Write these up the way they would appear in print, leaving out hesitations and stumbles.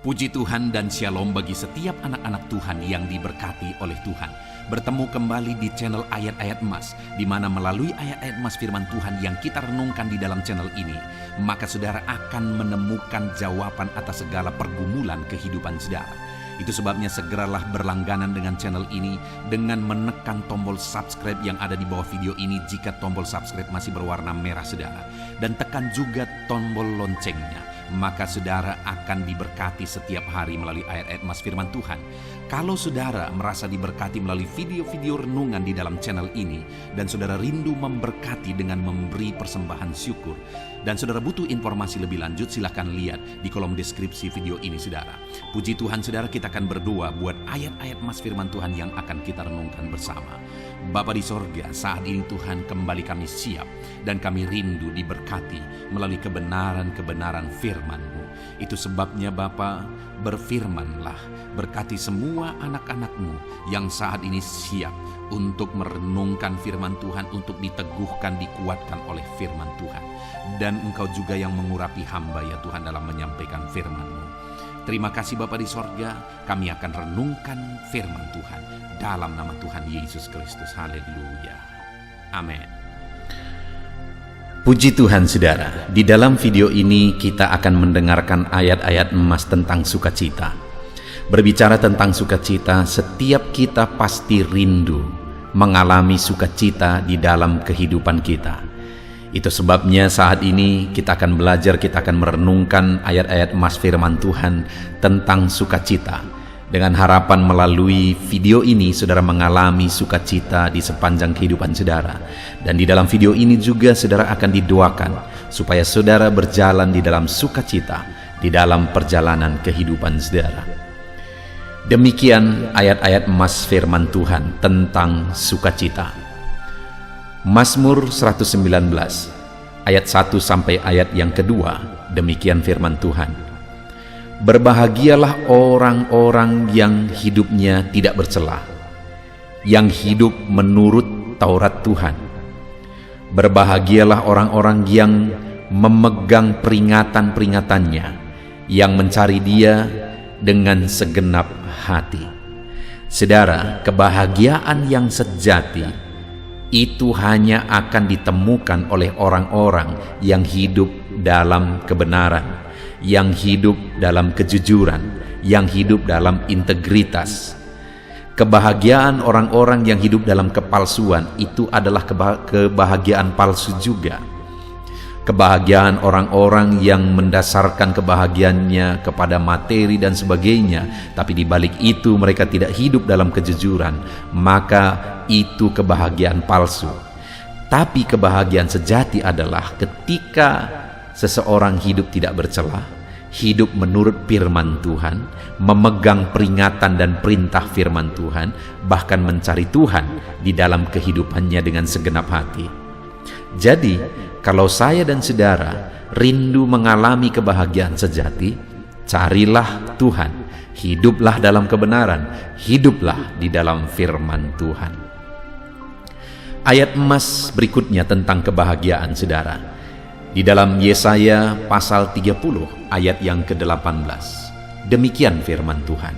Puji Tuhan dan Shalom bagi setiap anak-anak Tuhan yang diberkati oleh Tuhan. Bertemu kembali di channel Ayat-Ayat Emas, di mana melalui ayat-ayat emas firman Tuhan yang kita renungkan di dalam channel ini, maka saudara akan menemukan jawaban atas segala pergumulan kehidupan saudara. Itu sebabnya segeralah berlangganan dengan channel ini dengan menekan tombol subscribe yang ada di bawah video ini jika tombol subscribe masih berwarna merah saudara. Dan tekan juga tombol loncengnya, maka saudara akan diberkati setiap hari melalui ayat-ayat emas firman Tuhan. Kalau saudara merasa diberkati melalui video-video renungan di dalam channel ini, dan saudara rindu memberkati dengan memberi persembahan syukur, dan saudara butuh informasi lebih lanjut, silahkan lihat di kolom deskripsi video ini saudara. Puji Tuhan saudara, kita akan berdoa buat ayat-ayat emas firman Tuhan yang akan kita renungkan bersama. Bapa di sorga, saat ini Tuhan kembali kami siap dan kami rindu diberkati melalui kebenaran-kebenaran firman-Mu. Itu sebabnya Bapa, berfirmanlah, berkati semua anak-anak-Mu yang saat ini siap untuk merenungkan firman Tuhan, untuk diteguhkan, dikuatkan oleh firman Tuhan. Dan Engkau juga yang mengurapi hamba ya Tuhan dalam menyampaikan firman-Mu. Terima kasih Bapa di sorga, kami akan renungkan firman Tuhan dalam nama Tuhan Yesus Kristus. Haleluya. Amin. Puji Tuhan saudara, di dalam video ini kita akan mendengarkan ayat-ayat emas tentang sukacita. Berbicara tentang sukacita, setiap kita pasti rindu mengalami sukacita di dalam kehidupan kita. Itu sebabnya saat ini kita akan belajar, kita akan merenungkan ayat-ayat emas firman Tuhan tentang sukacita. Dengan harapan melalui video ini saudara mengalami sukacita di sepanjang kehidupan saudara. Dan di dalam video ini juga saudara akan didoakan supaya saudara berjalan di dalam sukacita di dalam perjalanan kehidupan saudara. Demikian ayat-ayat emas firman Tuhan tentang sukacita. Mazmur 119 ayat 1 sampai ayat yang kedua, demikian firman Tuhan. Berbahagialah orang-orang yang hidupnya tidak bercela, yang hidup menurut Taurat Tuhan. Berbahagialah orang-orang yang memegang peringatan-peringatannya, yang mencari Dia dengan segenap hati. Saudara, kebahagiaan yang sejati itu hanya akan ditemukan oleh orang-orang yang hidup dalam kebenaran, yang hidup dalam kejujuran, yang hidup dalam integritas. Kebahagiaan orang-orang yang hidup dalam kepalsuan itu adalah kebahagiaan palsu juga. Kebahagiaan orang-orang yang mendasarkan kebahagiaannya kepada materi dan sebagainya, tapi di balik itu mereka tidak hidup dalam kejujuran, maka itu kebahagiaan palsu. Tapi kebahagiaan sejati adalah ketika seseorang hidup tidak bercela, hidup menurut firman Tuhan, memegang peringatan dan perintah firman Tuhan, bahkan mencari Tuhan di dalam kehidupannya dengan segenap hati. Jadi, kalau saya dan saudara rindu mengalami kebahagiaan sejati, carilah Tuhan, hiduplah dalam kebenaran, hiduplah di dalam firman Tuhan. Ayat emas berikutnya tentang kebahagiaan saudara. Di dalam Yesaya pasal 30 ayat yang ke-18. Demikian firman Tuhan.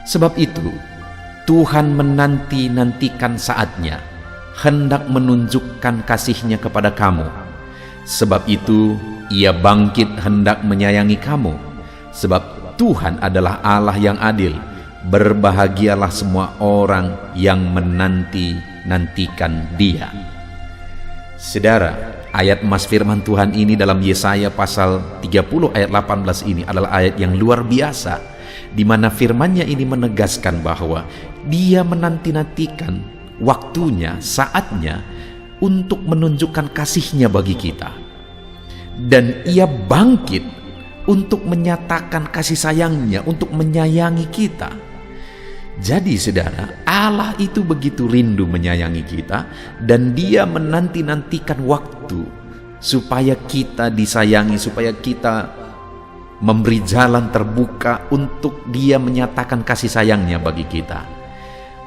Sebab itu, Tuhan menanti-nantikan saatnya, hendak menunjukkan kasih-Nya kepada kamu. Sebab itu, Ia bangkit hendak menyayangi kamu. Sebab Tuhan adalah Allah yang adil. Berbahagialah semua orang yang menanti-nantikan Dia. Saudara, ayat emas firman Tuhan ini dalam Yesaya pasal 30 ayat 18 ini adalah ayat yang luar biasa, di mana firman-Nya ini menegaskan bahwa Dia menanti-nantikan waktunya, saatnya untuk menunjukkan kasih-Nya bagi kita. Dan Ia bangkit untuk menyatakan kasih sayang-Nya, untuk menyayangi kita. Jadi saudara, Allah itu begitu rindu menyayangi kita, dan Dia menanti-nantikan waktu supaya kita disayangi, supaya kita memberi jalan terbuka untuk Dia menyatakan kasih sayang-Nya bagi kita.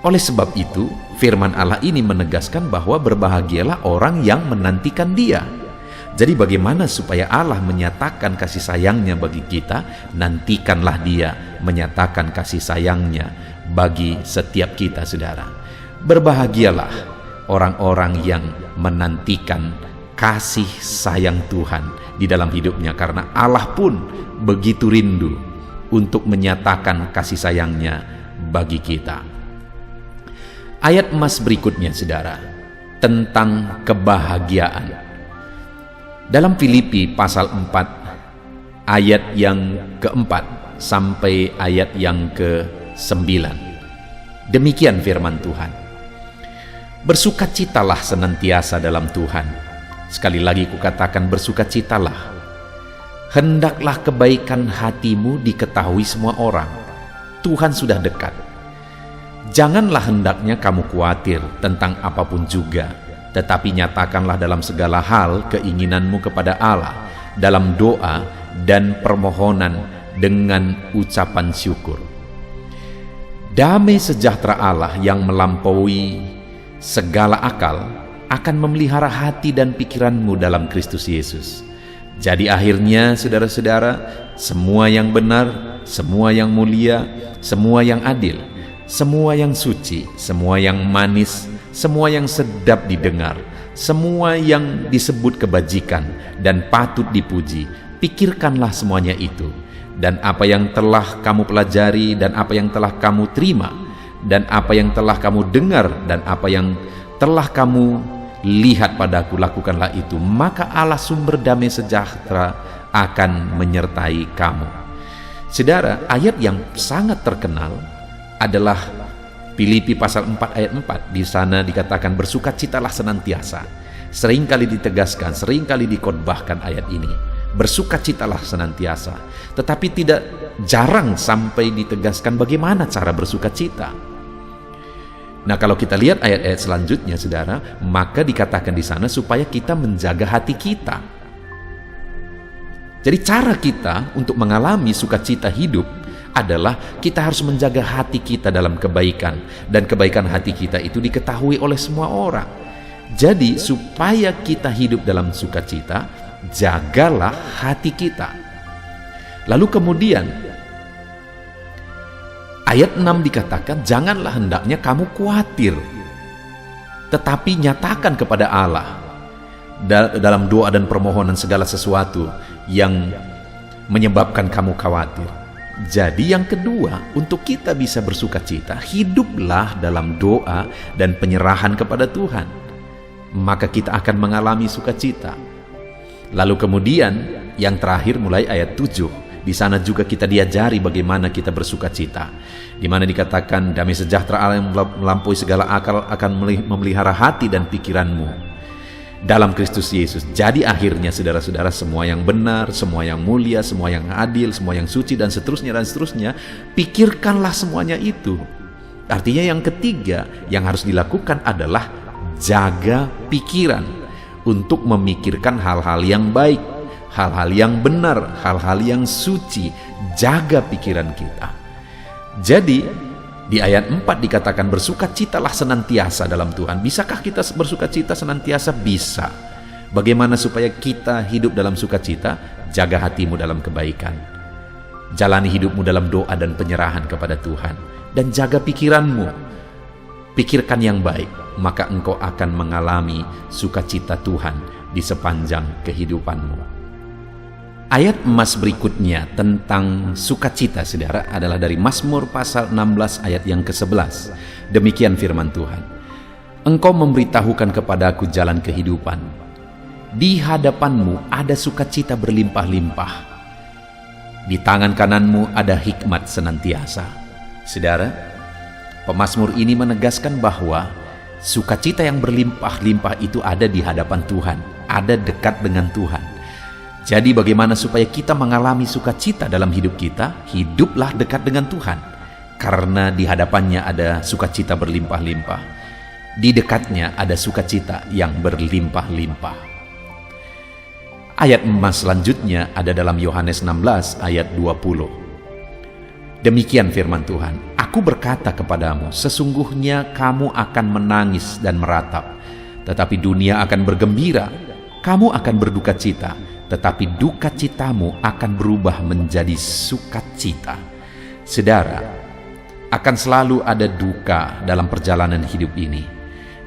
Oleh sebab itu, firman Allah ini menegaskan bahwa berbahagialah orang yang menantikan Dia. Jadi bagaimana supaya Allah menyatakan kasih sayangnya bagi kita? Nantikanlah Dia menyatakan kasih sayangnya bagi setiap kita, saudara. Berbahagialah orang-orang yang menantikan kasih sayang Tuhan di dalam hidupnya, karena Allah pun begitu rindu untuk menyatakan kasih sayangnya bagi kita. Ayat emas berikutnya, saudara, tentang kebahagiaan. Dalam Filipi pasal 4 ayat yang keempat sampai ayat yang ke-9. Demikian firman Tuhan. Bersukacitalah senantiasa dalam Tuhan. Sekali lagi kukatakan, bersukacitalah. Hendaklah kebaikan hatimu diketahui semua orang. Tuhan sudah dekat. Janganlah hendaknya kamu khawatir tentang apapun juga, tetapi nyatakanlah dalam segala hal keinginanmu kepada Allah dalam doa dan permohonan dengan ucapan syukur. Damai sejahtera Allah yang melampaui segala akal akan memelihara hati dan pikiranmu dalam Kristus Yesus. Jadi akhirnya, saudara-saudara, semua yang benar, semua yang mulia, semua yang adil, semua yang suci, semua yang manis, semua yang sedap didengar, semua yang disebut kebajikan dan patut dipuji, pikirkanlah semuanya itu. Dan apa yang telah kamu pelajari, dan apa yang telah kamu terima, dan apa yang telah kamu dengar, dan apa yang telah kamu lihat padaku, lakukanlah itu, maka Allah sumber damai sejahtera akan menyertai kamu. Saudara, ayat yang sangat terkenal adalah Filipi pasal 4 ayat 4. Di sana dikatakan bersukacitalah senantiasa. Seringkali ditegaskan, seringkali dikhotbahkan ayat ini. Bersukacitalah senantiasa. Tetapi tidak jarang sampai ditegaskan bagaimana cara bersukacita. Nah, kalau kita lihat ayat-ayat selanjutnya, saudara, maka dikatakan di sana supaya kita menjaga hati kita. Jadi cara kita untuk mengalami sukacita hidup adalah kita harus menjaga hati kita dalam kebaikan, dan kebaikan hati kita itu diketahui oleh semua orang. Jadi supaya kita hidup dalam sukacita, jagalah hati kita. Lalu kemudian ayat 6 dikatakan, janganlah hendaknya kamu khawatir, tetapi nyatakan kepada Allah dalam doa dan permohonan segala sesuatu yang menyebabkan kamu khawatir. Jadi yang kedua, untuk kita bisa bersukacita, hiduplah dalam doa dan penyerahan kepada Tuhan. Maka kita akan mengalami sukacita. Lalu kemudian yang terakhir mulai ayat 7. Di sana juga kita diajari bagaimana kita bersukacita. Di mana dikatakan damai sejahtera Allah yang melampaui segala akal akan memelihara hati dan pikiranmu dalam Kristus Yesus. Jadi akhirnya, saudara-saudara, semua yang benar, semua yang mulia, semua yang adil, semua yang suci, dan seterusnya, pikirkanlah semuanya itu. Artinya yang ketiga yang harus dilakukan adalah jaga pikiran untuk memikirkan hal-hal yang baik, hal-hal yang benar, hal-hal yang suci. Jaga pikiran kita. Jadi di ayat 4 dikatakan bersukacitalah senantiasa dalam Tuhan. Bisakah kita bersukacita senantiasa? Bisa. Bagaimana supaya kita hidup dalam sukacita? Jaga hatimu dalam kebaikan. Jalani hidupmu dalam doa dan penyerahan kepada Tuhan. Dan jaga pikiranmu. Pikirkan yang baik, maka engkau akan mengalami sukacita Tuhan di sepanjang kehidupanmu. Ayat emas berikutnya tentang sukacita, saudara, adalah dari Mazmur pasal 16 ayat yang ke-11. Demikian firman Tuhan. Engkau memberitahukan kepadaku jalan kehidupan. Di hadapanmu ada sukacita berlimpah-limpah. Di tangan kananmu ada hikmat senantiasa. Saudara, pemazmur ini menegaskan bahwa sukacita yang berlimpah-limpah itu ada di hadapan Tuhan, ada dekat dengan Tuhan. Jadi bagaimana supaya kita mengalami sukacita dalam hidup kita? Hiduplah dekat dengan Tuhan, karena di hadapannya ada sukacita berlimpah-limpah. Di dekatnya ada sukacita yang berlimpah-limpah. Ayat emas selanjutnya ada dalam Yohanes 16 ayat 20. Demikian firman Tuhan, Aku berkata kepadamu, sesungguhnya kamu akan menangis dan meratap, tetapi dunia akan bergembira. Kamu akan berduka cita, tetapi duka citamu akan berubah menjadi sukacita. Saudara, akan selalu ada duka dalam perjalanan hidup ini.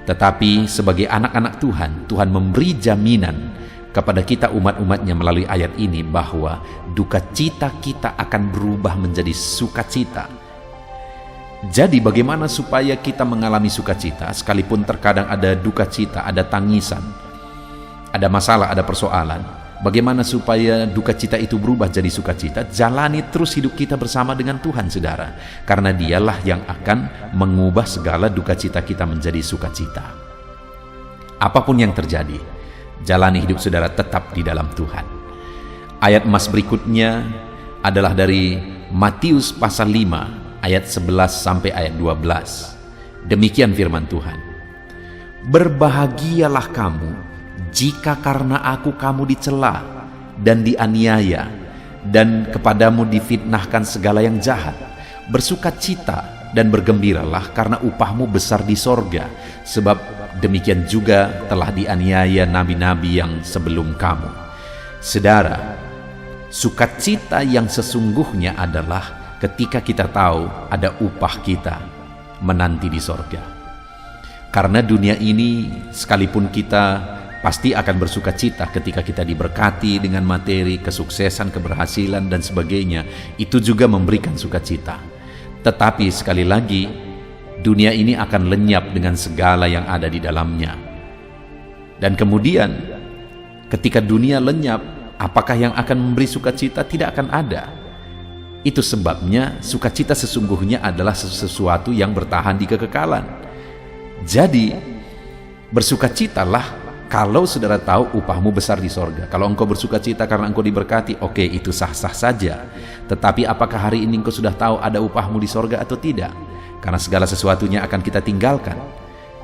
Tetapi sebagai anak-anak Tuhan, Tuhan memberi jaminan kepada kita umat-umatnya melalui ayat ini bahwa duka cita kita akan berubah menjadi sukacita. Jadi bagaimana supaya kita mengalami sukacita sekalipun terkadang ada duka cita, ada tangisan, ada masalah, ada persoalan? Bagaimana supaya duka cita itu berubah jadi sukacita? Jalani terus hidup kita bersama dengan Tuhan, saudara, karena Dialah yang akan mengubah segala duka cita kita menjadi sukacita. Apapun yang terjadi, jalani hidup saudara tetap di dalam Tuhan. Ayat emas berikutnya adalah dari Matius pasal 5 ayat 11 sampai ayat 12. Demikian firman Tuhan. Berbahagialah kamu jika karena aku kamu dicela dan dianiaya dan kepadamu difitnahkan segala yang jahat. Bersukacita dan bergembiralah karena upahmu besar di sorga, sebab demikian juga telah dianiaya nabi-nabi yang sebelum kamu. Saudara, sukacita yang sesungguhnya adalah ketika kita tahu ada upah kita menanti di sorga. Karena dunia ini sekalipun kita pasti akan bersukacita ketika kita diberkati dengan materi, kesuksesan, keberhasilan dan sebagainya, itu juga memberikan sukacita. Tetapi sekali lagi, dunia ini akan lenyap dengan segala yang ada di dalamnya. Dan kemudian ketika dunia lenyap, apakah yang akan memberi sukacita? Tidak akan ada. Itu sebabnya sukacita sesungguhnya adalah sesuatu yang bertahan di kekekalan. Jadi bersukacitalah kalau saudara tahu upahmu besar di sorga. Kalau engkau bersukacita karena engkau diberkati, oke, itu sah-sah saja. Tetapi apakah hari ini engkau sudah tahu ada upahmu di sorga atau tidak? Karena segala sesuatunya akan kita tinggalkan.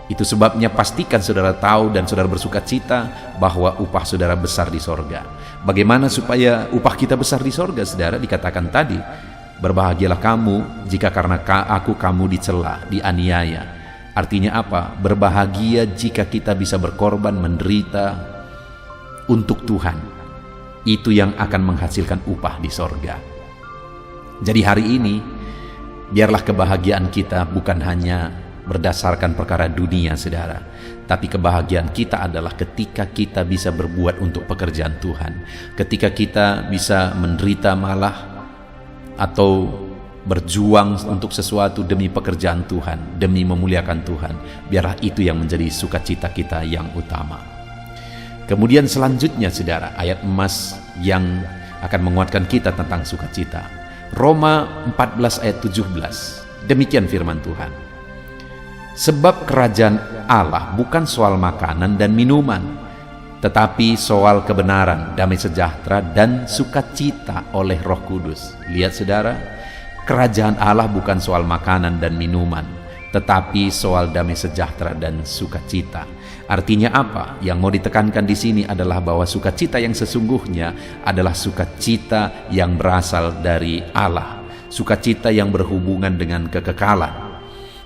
Itu sebabnya pastikan saudara tahu dan saudara bersukacita bahwa upah saudara besar di sorga. Bagaimana supaya upah kita besar di sorga, saudara? Dikatakan tadi, berbahagialah kamu jika karena aku kamu dicela, dianiaya. Artinya apa? Berbahagia jika kita bisa berkorban, menderita untuk Tuhan. Itu yang akan menghasilkan upah di sorga. Jadi hari ini, biarlah kebahagiaan kita bukan hanya berdasarkan perkara dunia, saudara. Tapi kebahagiaan kita adalah ketika kita bisa berbuat untuk pekerjaan Tuhan. Ketika kita bisa menderita malah atau berjuang untuk sesuatu demi pekerjaan Tuhan, demi memuliakan Tuhan. Biarlah itu yang menjadi sukacita kita yang utama. Kemudian selanjutnya, saudara, ayat emas yang akan menguatkan kita tentang sukacita. Roma 14 ayat 17. Demikian firman Tuhan. Sebab kerajaan Allah bukan soal makanan dan minuman, tetapi soal kebenaran, damai sejahtera, dan sukacita oleh Roh Kudus. Lihat, saudara, kerajaan Allah bukan soal makanan dan minuman, tetapi soal damai sejahtera dan sukacita. Artinya apa? Yang mau ditekankan di sini adalah bahwa sukacita yang sesungguhnya adalah sukacita yang berasal dari Allah, sukacita yang berhubungan dengan kekekalan.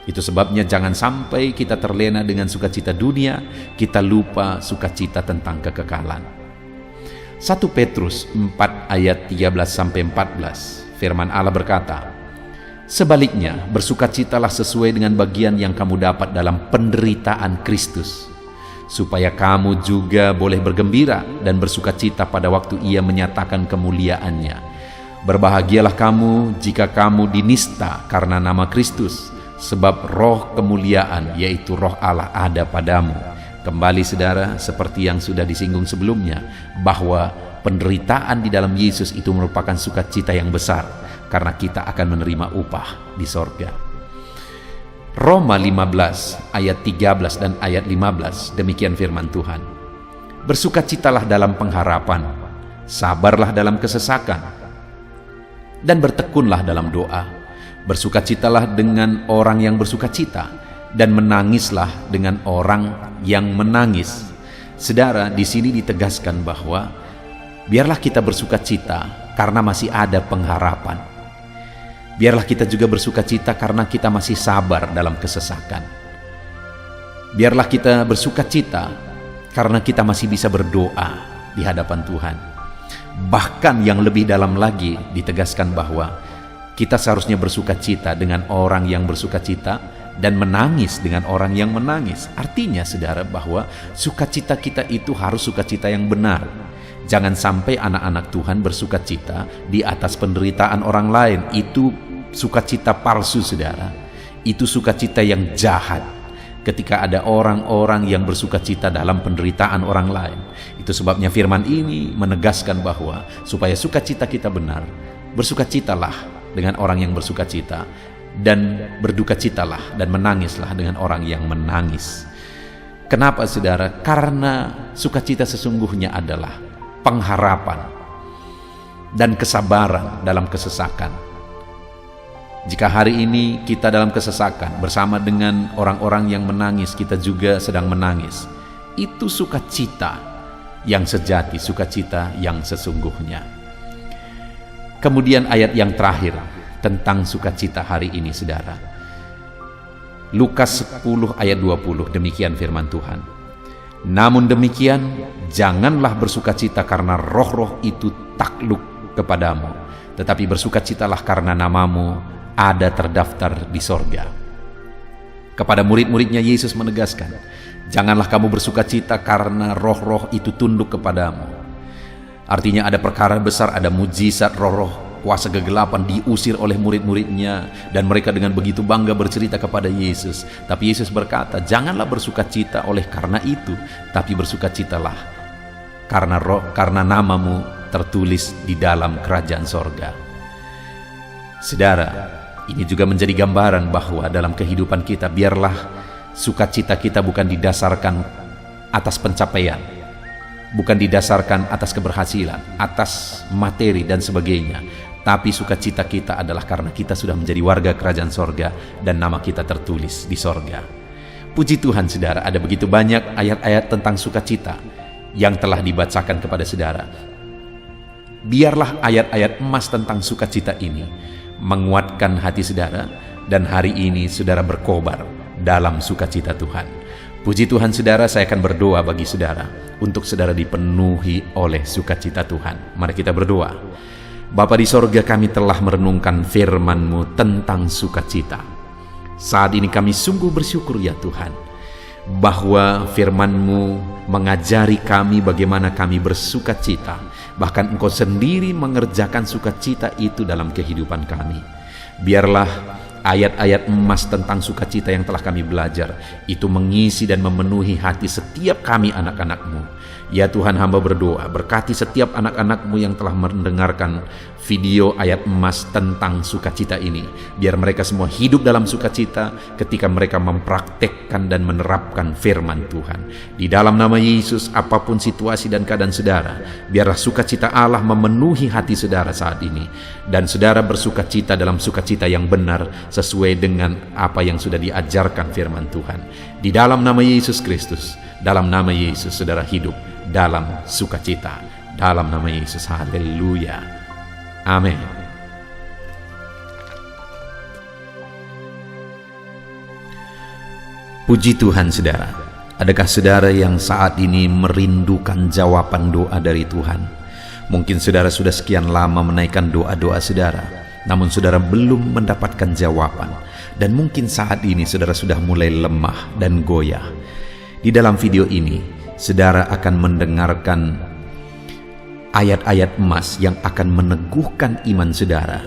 Itu sebabnya jangan sampai kita terlena dengan sukacita dunia, kita lupa sukacita tentang kekekalan. 1 Petrus 4 ayat 13-14. Firman Allah berkata, sebaliknya bersukacitalah sesuai dengan bagian yang kamu dapat dalam penderitaan Kristus, supaya kamu juga boleh bergembira dan bersukacita pada waktu Ia menyatakan kemuliaannya. Berbahagialah kamu jika kamu dinista karena nama Kristus, sebab roh kemuliaan yaitu roh Allah ada padamu. Kembali, saudara, seperti yang sudah disinggung sebelumnya, bahwa penderitaan di dalam Yesus itu merupakan sukacita yang besar, karena kita akan menerima upah di sorga. Roma 15 ayat 13 dan ayat 15, demikian firman Tuhan. Bersukacitalah dalam pengharapan, sabarlah dalam kesesakan, dan bertekunlah dalam doa. Bersukacitalah dengan orang yang bersukacita, dan menangislah dengan orang yang menangis. Saudara, di sini ditegaskan bahwa biarlah kita bersukacita karena masih ada pengharapan. Biarlah kita juga bersukacita karena kita masih sabar dalam kesesakan. Biarlah kita bersukacita karena kita masih bisa berdoa di hadapan Tuhan. Bahkan yang lebih dalam lagi ditegaskan bahwa kita seharusnya bersukacita dengan orang yang bersukacita dan menangis dengan orang yang menangis. Artinya saudara, bahwa sukacita kita itu harus sukacita yang benar. Jangan sampai anak-anak Tuhan bersukacita di atas penderitaan orang lain. Itu sukacita palsu saudara. Itu sukacita yang jahat. Ketika ada orang-orang yang bersukacita dalam penderitaan orang lain. Itu sebabnya firman ini menegaskan bahwa supaya sukacita kita benar, bersukacitalah dengan orang yang bersukacita, dan berdukacitalah dan menangislah dengan orang yang menangis. Kenapa saudara? Karena sukacita sesungguhnya adalah pengharapan dan kesabaran dalam kesesakan. Jika hari ini kita dalam kesesakan bersama dengan orang-orang yang menangis, kita juga sedang menangis. Itu sukacita yang sejati, sukacita yang sesungguhnya. Kemudian ayat yang terakhir tentang sukacita hari ini saudara. Lukas 10 ayat 20, demikian firman Tuhan. Namun demikian, janganlah bersukacita karena roh-roh itu takluk kepadamu, tetapi bersukacitalah karena namamu ada terdaftar di sorga. Kepada murid-muridnya Yesus menegaskan, janganlah kamu bersukacita karena roh-roh itu tunduk kepadamu. Artinya ada perkara besar, ada mujizat, roh-roh kuasa kegelapan diusir oleh murid-muridnya, dan mereka dengan begitu bangga bercerita kepada Yesus. Tapi Yesus berkata, janganlah bersukacita oleh karena itu, tapi bersukacitalah karena namamu tertulis di dalam kerajaan sorga. Saudara, ini juga menjadi gambaran bahwa dalam kehidupan kita, biarlah sukacita kita bukan didasarkan atas pencapaian, bukan didasarkan atas keberhasilan, atas materi dan sebagainya, tapi sukacita kita adalah karena kita sudah menjadi warga kerajaan sorga dan nama kita tertulis di sorga. Puji Tuhan saudara, ada begitu banyak ayat-ayat tentang sukacita yang telah dibacakan kepada saudara. Biarlah ayat-ayat emas tentang sukacita ini menguatkan hati saudara, dan hari ini saudara berkobar dalam sukacita Tuhan. Puji Tuhan saudara, saya akan berdoa bagi saudara untuk saudara dipenuhi oleh sukacita Tuhan. Mari kita berdoa. Bapa di sorga, kami telah merenungkan firman-Mu tentang sukacita. Saat ini kami sungguh bersyukur ya Tuhan, bahwa firman-Mu mengajari kami bagaimana kami bersukacita. Bahkan Engkau sendiri mengerjakan sukacita itu dalam kehidupan kami. Biarlah ayat-ayat emas tentang sukacita yang telah kami belajar itu mengisi dan memenuhi hati setiap kami anak-anak-Mu. Ya Tuhan, hamba berdoa, berkati setiap anak-anak-Mu yang telah mendengarkan video ayat emas tentang sukacita ini. Biar mereka semua hidup dalam sukacita ketika mereka mempraktekkan dan menerapkan firman Tuhan. Di dalam nama Yesus, apapun situasi dan keadaan saudara, biarlah sukacita Allah memenuhi hati saudara saat ini, dan saudara bersukacita dalam sukacita yang benar sesuai dengan apa yang sudah diajarkan firman Tuhan. Di dalam nama Yesus Kristus, dalam nama Yesus saudara hidup dalam sukacita. Dalam nama Yesus, haleluya, amin. Puji Tuhan saudara. Adakah saudara yang saat ini merindukan jawaban doa dari Tuhan? Mungkin saudara sudah sekian lama menaikkan doa-doa saudara, namun saudara belum mendapatkan jawaban. Dan mungkin saat ini saudara sudah mulai lemah dan goyah. Di dalam video ini, saudara akan mendengarkan ayat-ayat emas yang akan meneguhkan iman saudara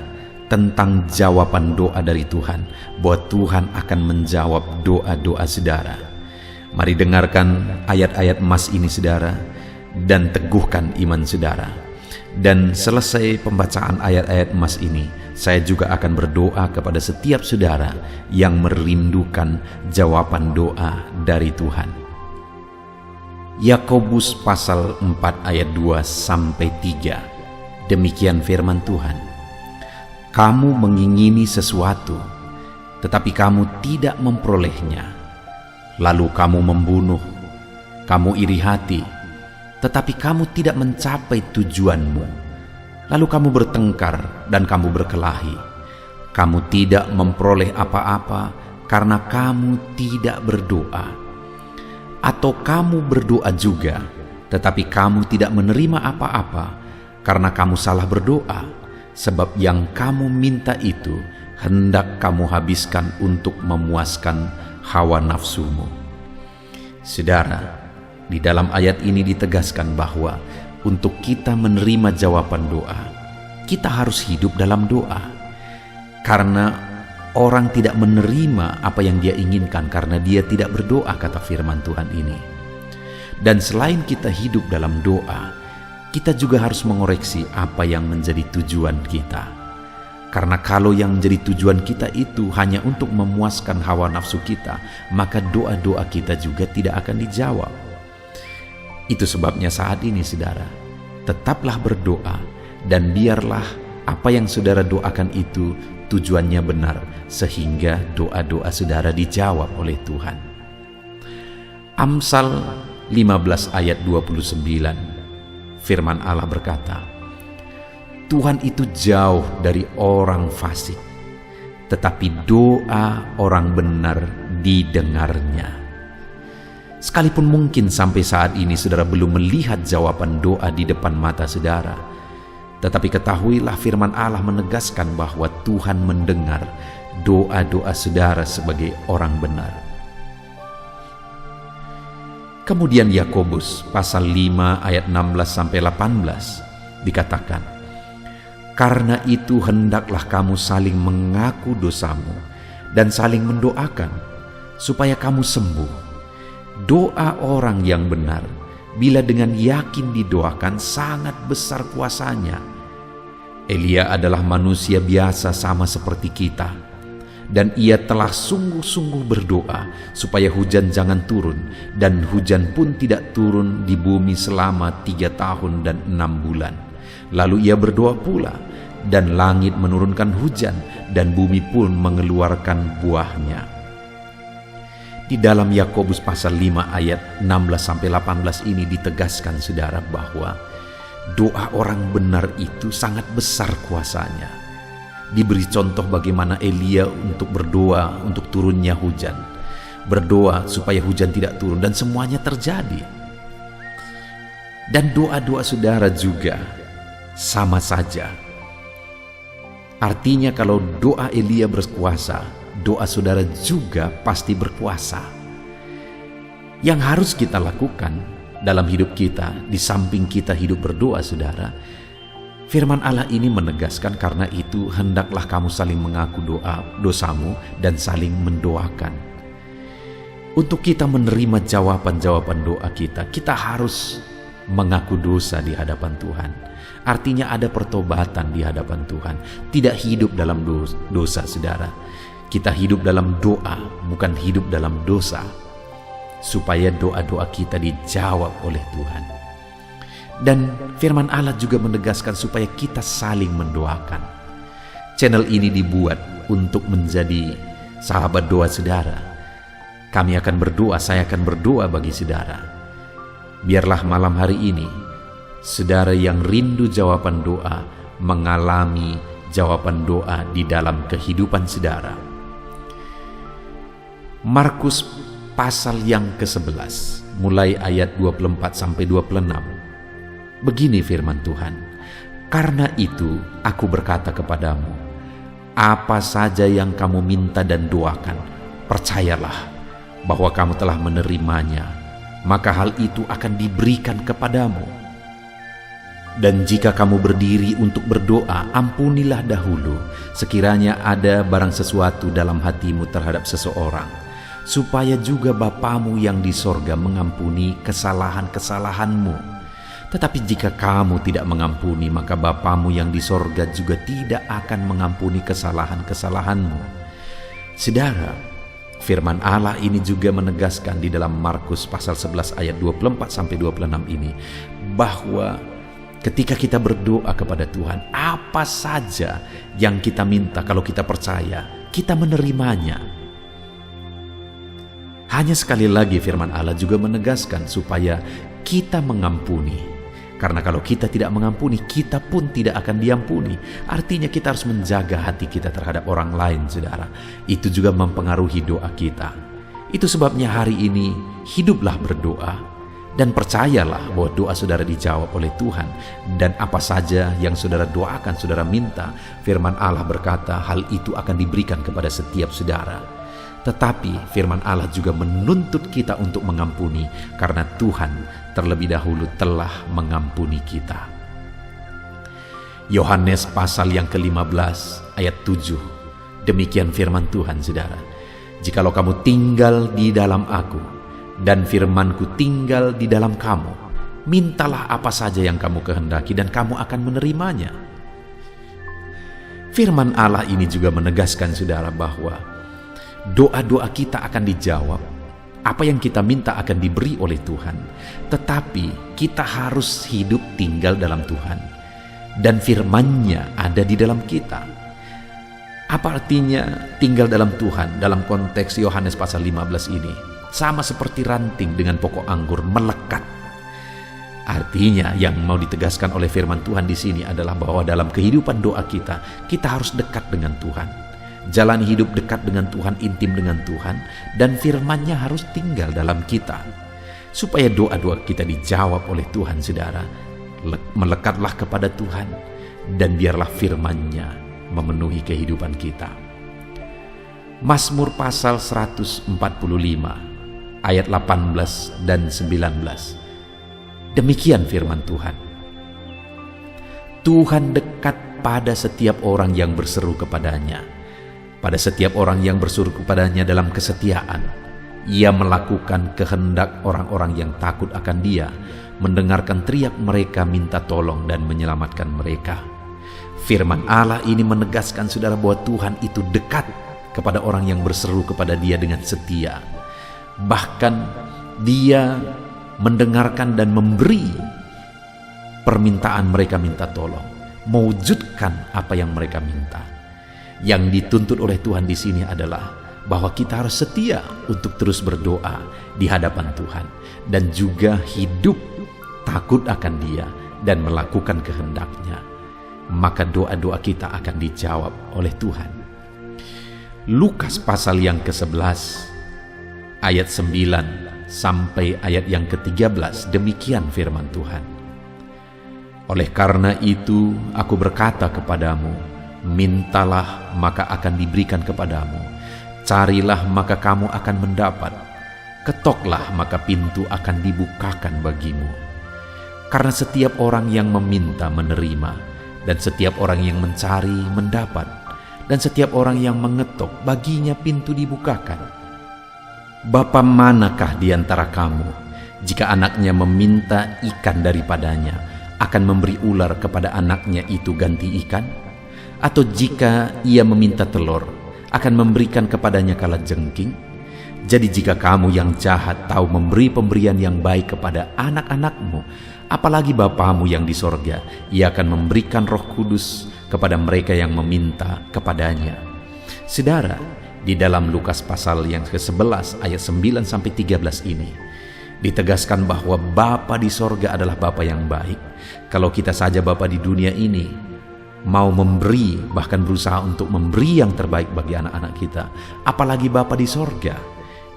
tentang jawaban doa dari Tuhan, bahwa Tuhan akan menjawab doa-doa saudara. Mari dengarkan ayat-ayat emas ini saudara, dan teguhkan iman saudara. Dan selesai pembacaan ayat-ayat emas ini, saya juga akan berdoa kepada setiap saudara yang merindukan jawaban doa dari Tuhan. Yakobus pasal 4 ayat 2-3. Demikian firman Tuhan. Kamu mengingini sesuatu, tetapi kamu tidak memperolehnya. Lalu kamu membunuh, kamu iri hati, tetapi kamu tidak mencapai tujuanmu. Lalu kamu bertengkar dan kamu berkelahi. Kamu tidak memperoleh apa-apa karena kamu tidak berdoa. Atau kamu berdoa juga, tetapi kamu tidak menerima apa-apa karena kamu salah berdoa, sebab yang kamu minta itu hendak kamu habiskan untuk memuaskan hawa nafsumu. Saudara, di dalam ayat ini ditegaskan bahwa untuk kita menerima jawaban doa, kita harus hidup dalam doa. Karena orang tidak menerima apa yang dia inginkan karena dia tidak berdoa, kata firman Tuhan ini. Dan selain kita hidup dalam doa, kita juga harus mengoreksi apa yang menjadi tujuan kita. Karena kalau yang menjadi tujuan kita itu hanya untuk memuaskan hawa nafsu kita, maka doa-doa kita juga tidak akan dijawab. Itu sebabnya saat ini saudara, tetaplah berdoa dan biarlah apa yang saudara doakan itu tujuannya benar, sehingga doa-doa saudara dijawab oleh Tuhan. Amsal 15 ayat 29, firman Allah berkata, Tuhan itu jauh dari orang fasik, tetapi doa orang benar didengarnya. Sekalipun mungkin sampai saat ini saudara belum melihat jawaban doa di depan mata saudara, tetapi ketahuilah firman Allah menegaskan bahwa Tuhan mendengar doa-doa saudara sebagai orang benar. Kemudian Yakobus pasal 5 ayat 16-18 dikatakan, karena itu hendaklah kamu saling mengaku dosamu dan saling mendoakan supaya kamu sembuh. Doa orang yang benar bila dengan yakin didoakan sangat besar kuasanya. Elia adalah manusia biasa sama seperti kita, dan ia telah sungguh-sungguh berdoa supaya hujan jangan turun, dan hujan pun tidak turun di bumi selama 3 tahun dan 6 bulan. Lalu ia berdoa pula, dan langit menurunkan hujan, dan bumi pun mengeluarkan buahnya. Di dalam Yakobus pasal 5 ayat 16-18 ini ditegaskan saudara bahwa doa orang benar itu sangat besar kuasanya. Diberi contoh bagaimana Elia untuk berdoa untuk turunnya hujan, berdoa supaya hujan tidak turun, dan semuanya terjadi. Dan doa-doa saudara juga sama saja. Artinya kalau doa Elia berkuasa, doa saudara juga pasti berkuasa. Yang harus kita lakukan dalam hidup kita, di samping kita hidup berdoa saudara, firman Allah ini menegaskan, karena itu hendaklah kamu saling mengaku dosamu dan saling mendoakan. Untuk kita menerima jawaban-jawaban doa kita, kita harus mengaku dosa di hadapan Tuhan. Artinya ada pertobatan di hadapan Tuhan. Tidak hidup dalam dosa saudara. Kita hidup dalam doa, bukan hidup dalam dosa, supaya doa-doa kita dijawab oleh Tuhan. Dan firman Allah juga menegaskan supaya kita saling mendoakan. Channel ini dibuat untuk menjadi sahabat doa saudara. Kami akan berdoa, saya akan berdoa bagi saudara. Biarlah malam hari ini saudara yang rindu jawaban doa mengalami jawaban doa di dalam kehidupan saudara. Markus pasal yang ke-11 mulai ayat 24-26. Begini firman Tuhan, karena itu aku berkata kepadamu, apa saja yang kamu minta dan doakan, percayalah bahwa kamu telah menerimanya, maka hal itu akan diberikan kepadamu. Dan jika kamu berdiri untuk berdoa, ampunilah dahulu sekiranya ada barang sesuatu dalam hatimu terhadap seseorang, supaya juga Bapamu yang di sorga mengampuni kesalahan-kesalahanmu. Tetapi jika kamu tidak mengampuni, maka Bapamu yang di sorga juga tidak akan mengampuni kesalahan-kesalahanmu. Saudara, firman Allah ini juga menegaskan di dalam Markus pasal 11 ayat 24-26 ini, bahwa ketika kita berdoa kepada Tuhan, apa saja yang kita minta, kalau kita percaya, kita menerimanya. Hanya sekali lagi firman Allah juga menegaskan supaya kita mengampuni. Karena kalau kita tidak mengampuni, kita pun tidak akan diampuni. Artinya kita harus menjaga hati kita terhadap orang lain, saudara. Itu juga mempengaruhi doa kita. Itu sebabnya hari ini hiduplah berdoa dan percayalah bahwa doa saudara dijawab oleh Tuhan. Dan apa saja yang saudara doakan, saudara minta, firman Allah berkata hal itu akan diberikan kepada setiap saudara. Tetapi firman Allah juga menuntut kita untuk mengampuni, karena Tuhan terlebih dahulu telah mengampuni kita. Yohanes pasal yang ke-15 ayat 7. Demikian firman Tuhan, saudara. Jikalau kamu tinggal di dalam aku, dan firmanku tinggal di dalam kamu, mintalah apa saja yang kamu kehendaki dan kamu akan menerimanya. Firman Allah ini juga menegaskan, saudara, bahwa doa-doa kita akan dijawab. Apa yang kita minta akan diberi oleh Tuhan. Tetapi kita harus hidup tinggal dalam Tuhan. Dan firman-Nya ada di dalam kita. Apa artinya tinggal dalam Tuhan dalam konteks Yohanes pasal 15 ini? Sama seperti ranting dengan pokok anggur melekat. Artinya yang mau ditegaskan oleh firman Tuhan di sini adalah bahwa dalam kehidupan doa kita harus dekat dengan Tuhan. Jalani hidup dekat dengan Tuhan, intim dengan Tuhan, dan firman-Nya harus tinggal dalam kita. Supaya doa-doa kita dijawab oleh Tuhan, saudara, melekatlah kepada Tuhan, dan biarlah firman-Nya memenuhi kehidupan kita. Mazmur pasal 145 ayat 18 dan 19. Demikian firman Tuhan. Tuhan dekat pada setiap orang yang berseru kepadanya. Pada setiap orang yang berseru kepadanya dalam kesetiaan. Ia melakukan kehendak orang-orang yang takut akan Dia, mendengarkan teriak mereka minta tolong dan menyelamatkan mereka. Firman Allah ini menegaskan, saudara, bahwa Tuhan itu dekat kepada orang yang berseru kepada Dia dengan setia. Bahkan Dia mendengarkan dan memberi permintaan mereka minta tolong, mewujudkan apa yang mereka minta. Yang dituntut oleh Tuhan di sini adalah bahwa kita harus setia untuk terus berdoa di hadapan Tuhan, dan juga hidup takut akan Dia dan melakukan kehendak-Nya. Maka doa-doa kita akan dijawab oleh Tuhan. Lukas pasal yang ke-11 ayat 9 sampai ayat yang ke-13, demikian firman Tuhan. Oleh karena itu aku berkata kepadamu, mintalah maka akan diberikan kepadamu, carilah maka kamu akan mendapat, ketoklah maka pintu akan dibukakan bagimu. Karena setiap orang yang meminta menerima, dan setiap orang yang mencari mendapat, dan setiap orang yang mengetok baginya pintu dibukakan. Bapa manakah di antara kamu, jika anaknya meminta ikan daripadanya, akan memberi ular kepada anaknya itu ganti ikan? Atau jika ia meminta telur, akan memberikan kepadanya kalajengking? Jadi jika kamu yang jahat tahu memberi pemberian yang baik kepada anak-anakmu, apalagi Bapamu yang di sorga, Ia akan memberikan Roh Kudus kepada mereka yang meminta kepadanya. Saudara, di dalam Lukas pasal yang ke-11 ayat 9 sampai 13 ini ditegaskan bahwa Bapa di sorga adalah Bapa yang baik. Kalau kita saja Bapa di dunia ini mau memberi, bahkan berusaha untuk memberi yang terbaik bagi anak-anak kita, apalagi Bapa di sorga.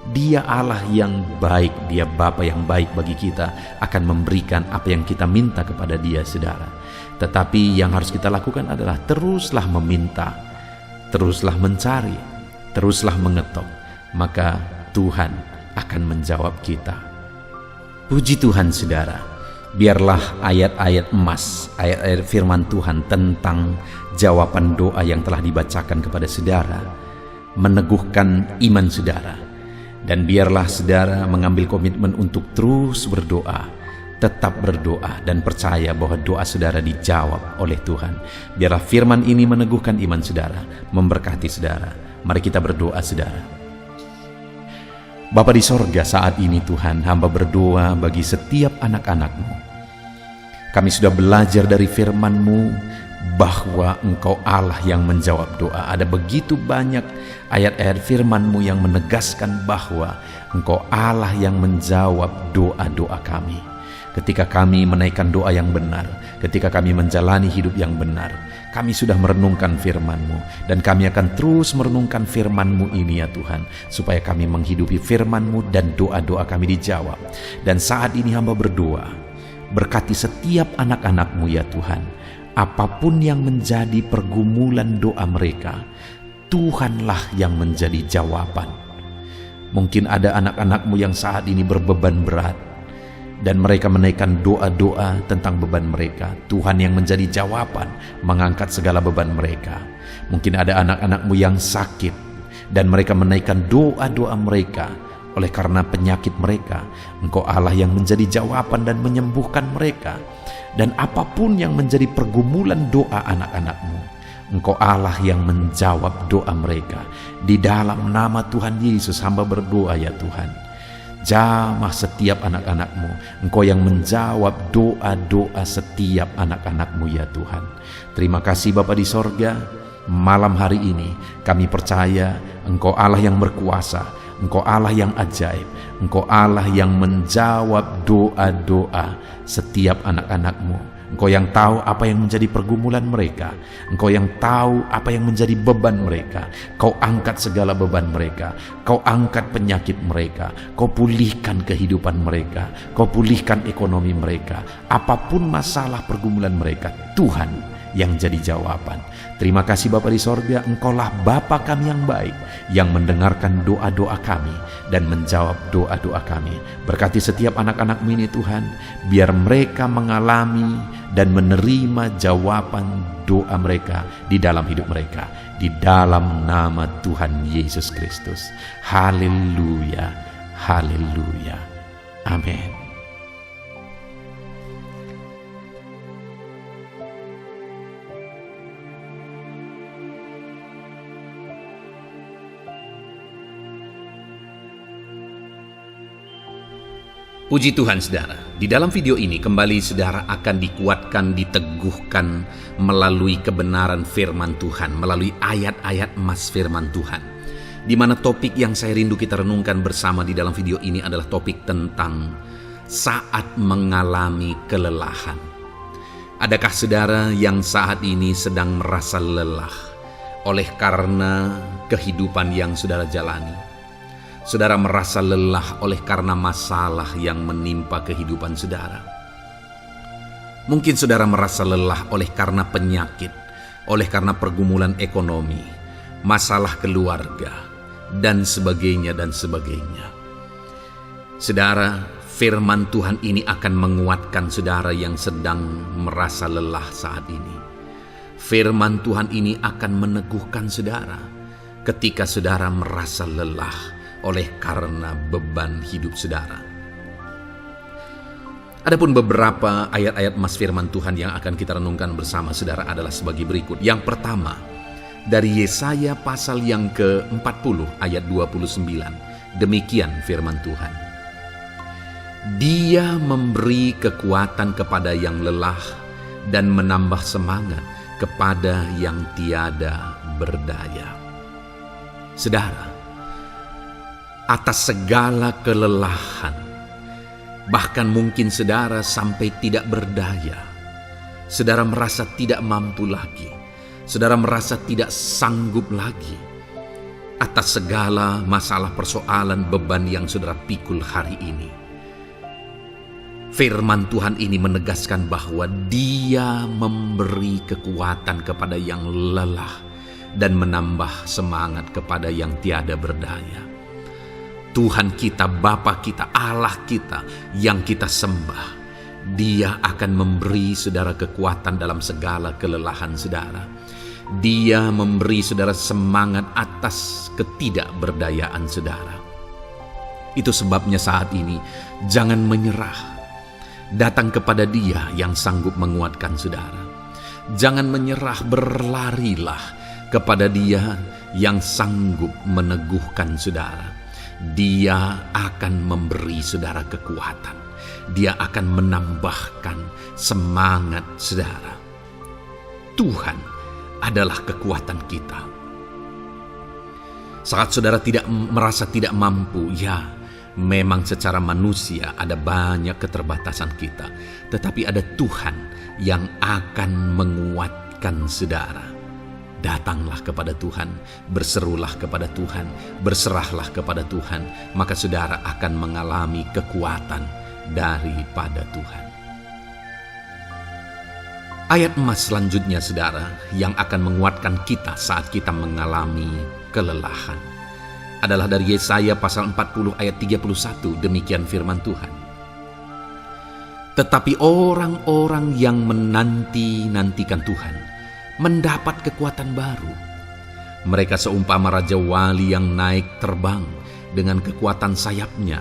Dia Allah yang baik, Dia Bapa yang baik bagi kita, akan memberikan apa yang kita minta kepada Dia, saudara. Tetapi yang harus kita lakukan adalah teruslah meminta, teruslah mencari, teruslah mengetok, maka Tuhan akan menjawab kita. Puji Tuhan, saudara. Biarlah ayat-ayat emas, ayat-ayat firman Tuhan tentang jawaban doa yang telah dibacakan kepada saudara meneguhkan iman saudara. Dan biarlah saudara mengambil komitmen untuk terus berdoa, tetap berdoa, dan percaya bahwa doa saudara dijawab oleh Tuhan. Biarlah firman ini meneguhkan iman saudara, memberkati saudara. Mari kita berdoa, saudara. Bapa di sorga, saat ini Tuhan, hamba berdoa bagi setiap anak-anak-Mu. Kami sudah belajar dari firman-Mu bahwa Engkau Allah yang menjawab doa. Ada begitu banyak ayat-ayat firman-Mu yang menegaskan bahwa Engkau Allah yang menjawab doa-doa kami. ketika kami menaikkan doa yang benar, ketika kami menjalani hidup yang benar, kami sudah merenungkan firman-Mu, dan kami akan terus merenungkan firman-Mu ini ya Tuhan, supaya kami menghidupi firman-Mu dan doa-doa kami dijawab. Dan saat ini hamba berdoa, berkati setiap anak-anak-Mu ya Tuhan, apapun yang menjadi pergumulan doa mereka, Tuhanlah yang menjadi jawaban. Mungkin ada anak-anak-Mu yang saat ini berbeban berat, dan mereka menaikkan doa-doa tentang beban mereka. Tuhan yang menjadi jawaban, mengangkat segala beban mereka. Mungkin ada anak-anak-Mu yang sakit, dan mereka menaikkan doa-doa mereka. Oleh karena penyakit mereka, Engkau Allah yang menjadi jawaban dan menyembuhkan mereka. Dan apapun yang menjadi pergumulan doa anak-anak-Mu, Engkau Allah yang menjawab doa mereka. Di dalam nama Tuhan Yesus hamba berdoa ya Tuhan, jamah setiap anak-anak-Mu. Engkau yang menjawab doa-doa setiap anak-anak-Mu ya Tuhan. Terima kasih Bapa di sorga. Malam hari ini kami percaya Engkau Allah yang berkuasa, Engkau Allah yang ajaib, Engkau Allah yang menjawab doa-doa setiap anak-anak-Mu. Engkau yang tahu apa yang menjadi pergumulan mereka. Engkau yang tahu apa yang menjadi beban mereka. Kau angkat segala beban mereka. Kau angkat penyakit mereka. Kau pulihkan kehidupan mereka. Kau pulihkan ekonomi mereka. Apapun masalah pergumulan mereka, Tuhan yang jadi jawaban. Terima kasih Bapa di sorga, Engkaulah Bapa kami yang baik, yang mendengarkan doa-doa kami dan menjawab doa-doa kami. Berkati setiap anak-anak-Mu ini Tuhan, biar mereka mengalami dan menerima jawaban doa mereka di dalam hidup mereka, di dalam nama Tuhan Yesus Kristus. Haleluya, haleluya, amin. Puji Tuhan saudara, di dalam video ini kembali saudara akan dikuatkan, diteguhkan melalui kebenaran firman Tuhan, melalui ayat-ayat emas firman Tuhan. Di mana topik yang saya rindu kita renungkan bersama di dalam video ini adalah topik tentang saat mengalami kelelahan. Adakah saudara yang saat ini sedang merasa lelah oleh karena kehidupan yang saudara jalani? Saudara merasa lelah oleh karena masalah yang menimpa kehidupan saudara. Mungkin saudara merasa lelah oleh karena penyakit, oleh karena pergumulan ekonomi, masalah keluarga, dan sebagainya dan sebagainya. Saudara, firman Tuhan ini akan menguatkan saudara yang sedang merasa lelah saat ini. Firman Tuhan ini akan meneguhkan saudara ketika saudara merasa lelah oleh karena beban hidup saudara. Adapun beberapa ayat-ayat emas firman Tuhan yang akan kita renungkan bersama saudara adalah sebagai berikut. Yang pertama, dari Yesaya pasal yang ke-40 ayat 29. Demikian firman Tuhan. Dia memberi kekuatan kepada yang lelah dan menambah semangat kepada yang tiada berdaya. Saudara, atas segala kelelahan, bahkan mungkin saudara sampai tidak berdaya, saudara merasa tidak mampu lagi, saudara merasa tidak sanggup lagi, atas segala masalah persoalan beban yang saudara pikul hari ini. Firman Tuhan ini menegaskan bahwa Dia memberi kekuatan kepada yang lelah dan menambah semangat kepada yang tiada berdaya. Tuhan kita, Bapa kita, Allah kita yang kita sembah, Dia akan memberi saudara kekuatan dalam segala kelelahan saudara. Dia memberi saudara semangat atas ketidakberdayaan saudara. Itu sebabnya saat ini jangan menyerah. Datang kepada Dia yang sanggup menguatkan saudara. Jangan menyerah, berlarilah kepada Dia yang sanggup meneguhkan saudara. Dia akan memberi saudara kekuatan. Dia akan menambahkan semangat saudara. Tuhan adalah kekuatan kita. Saat saudara merasa tidak mampu, ya, Memang secara manusia ada banyak keterbatasan kita, tetapi ada Tuhan yang akan menguatkan saudara. Datanglah kepada Tuhan, berserulah kepada Tuhan, berserahlah kepada Tuhan, maka saudara akan mengalami kekuatan daripada Tuhan. Ayat emas selanjutnya saudara yang akan menguatkan kita saat kita mengalami kelelahan adalah dari Yesaya pasal 40 ayat 31. Demikian firman Tuhan. Tetapi orang-orang yang menanti-nantikan Tuhan mendapat kekuatan baru. Mereka seumpama raja wali yang naik terbang dengan kekuatan sayapnya.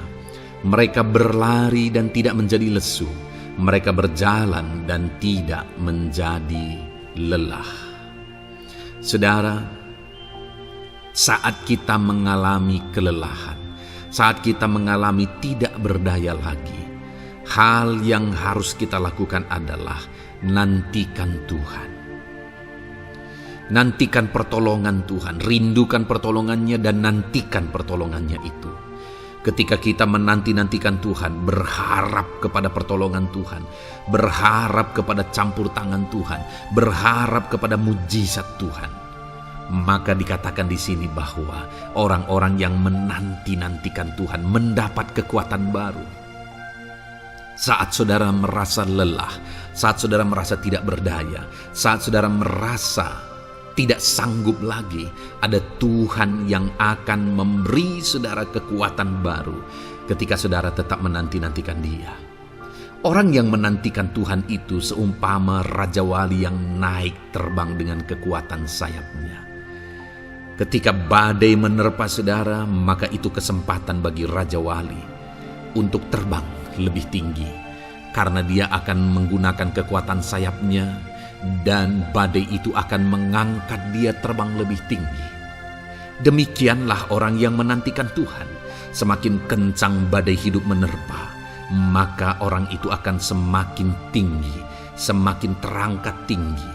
Mereka berlari dan tidak menjadi lesu. Mereka berjalan dan tidak menjadi lelah. Saudara, saat kita mengalami kelelahan, saat kita mengalami tidak berdaya lagi, hal yang harus kita lakukan adalah nantikan Tuhan. Nantikan pertolongan Tuhan, rindukan pertolongannya dan nantikan pertolongannya itu. Ketika kita menanti-nantikan Tuhan, berharap kepada pertolongan Tuhan, berharap kepada campur tangan Tuhan, berharap kepada mujizat Tuhan, maka dikatakan di sini bahwa orang-orang yang menanti-nantikan Tuhan mendapat kekuatan baru. Saat saudara merasa lelah, saat saudara merasa tidak berdaya, saat saudara merasa tidak sanggup lagi, ada Tuhan yang akan memberi saudara kekuatan baru ketika saudara tetap menanti-nantikan Dia. Orang yang menantikan Tuhan itu seumpama raja wali yang naik terbang dengan kekuatan sayapnya. Ketika badai menerpa saudara, maka itu kesempatan bagi raja wali untuk terbang lebih tinggi, karena dia akan menggunakan kekuatan sayapnya, dan badai itu akan mengangkat dia terbang lebih tinggi. Demikianlah orang yang menantikan Tuhan. Semakin kencang badai hidup menerpa, maka orang itu akan semakin tinggi, semakin terangkat tinggi.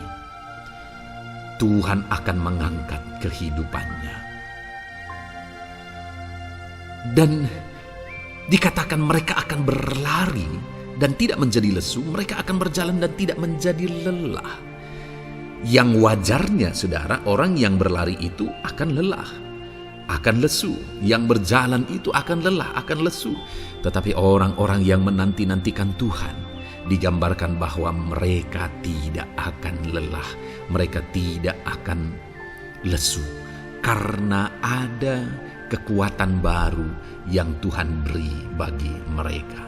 Tuhan akan mengangkat kehidupannya. Dan dikatakan mereka akan berlari dan tidak menjadi lesu, mereka akan berjalan dan tidak menjadi lelah. Yang wajarnya saudara, orang yang berlari itu akan lelah, akan lesu. Yang berjalan itu akan lelah, akan lesu. Tetapi orang-orang yang menanti-nantikan Tuhan, digambarkan bahwa mereka tidak akan lelah, mereka tidak akan lesu, karena ada kekuatan baru yang Tuhan beri bagi mereka.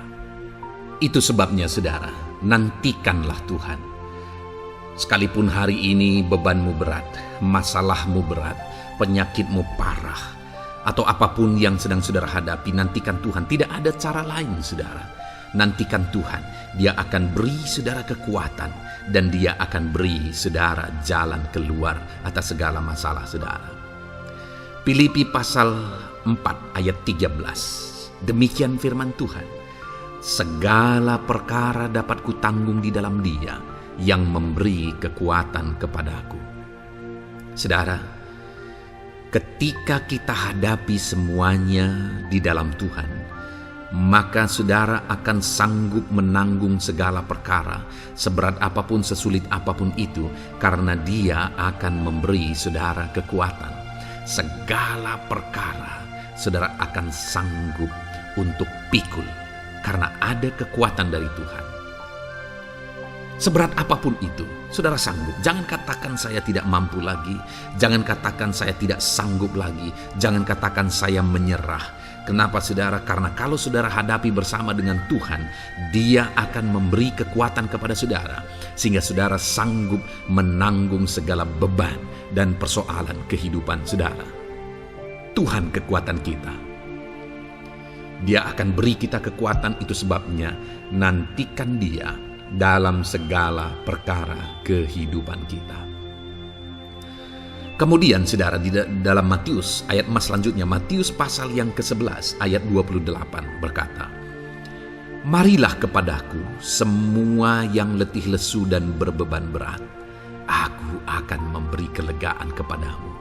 Itu sebabnya saudara, nantikanlah Tuhan. Sekalipun hari ini bebanmu berat, masalahmu berat, penyakitmu parah, atau apapun yang sedang saudara hadapi, nantikan Tuhan. Tidak ada cara lain saudara. Nantikan Tuhan. Dia akan beri saudara kekuatan, dan Dia akan beri saudara jalan keluar atas segala masalah saudara. Filipi pasal 4 ayat 13. Demikian firman Tuhan. Segala perkara dapat kutanggung di dalam Dia yang memberi kekuatan kepadaku. Saudara, ketika kita hadapi semuanya di dalam Tuhan, maka saudara akan sanggup menanggung segala perkara, seberat apapun, sesulit apapun itu, karena Dia akan memberi saudara kekuatan. Segala perkara saudara akan sanggup untuk pikul, karena ada kekuatan dari Tuhan. Seberat apapun itu, saudara sanggup. Jangan katakan saya tidak mampu lagi. Jangan katakan saya tidak sanggup lagi. Jangan katakan saya menyerah. Kenapa saudara? Karena kalau saudara hadapi bersama dengan Tuhan, Dia akan memberi kekuatan kepada saudara, sehingga saudara sanggup menanggung segala beban dan persoalan kehidupan saudara. Tuhan kekuatan kita. Dia akan beri kita kekuatan, itu sebabnya nantikan Dia dalam segala perkara kehidupan kita. Kemudian saudara, di dalam Matius ayat selanjutnya, Matius pasal yang ke-11 ayat 28 berkata, "Marilah kepadaku semua yang letih lesu dan berbeban berat, aku akan memberi kelegaan kepadamu."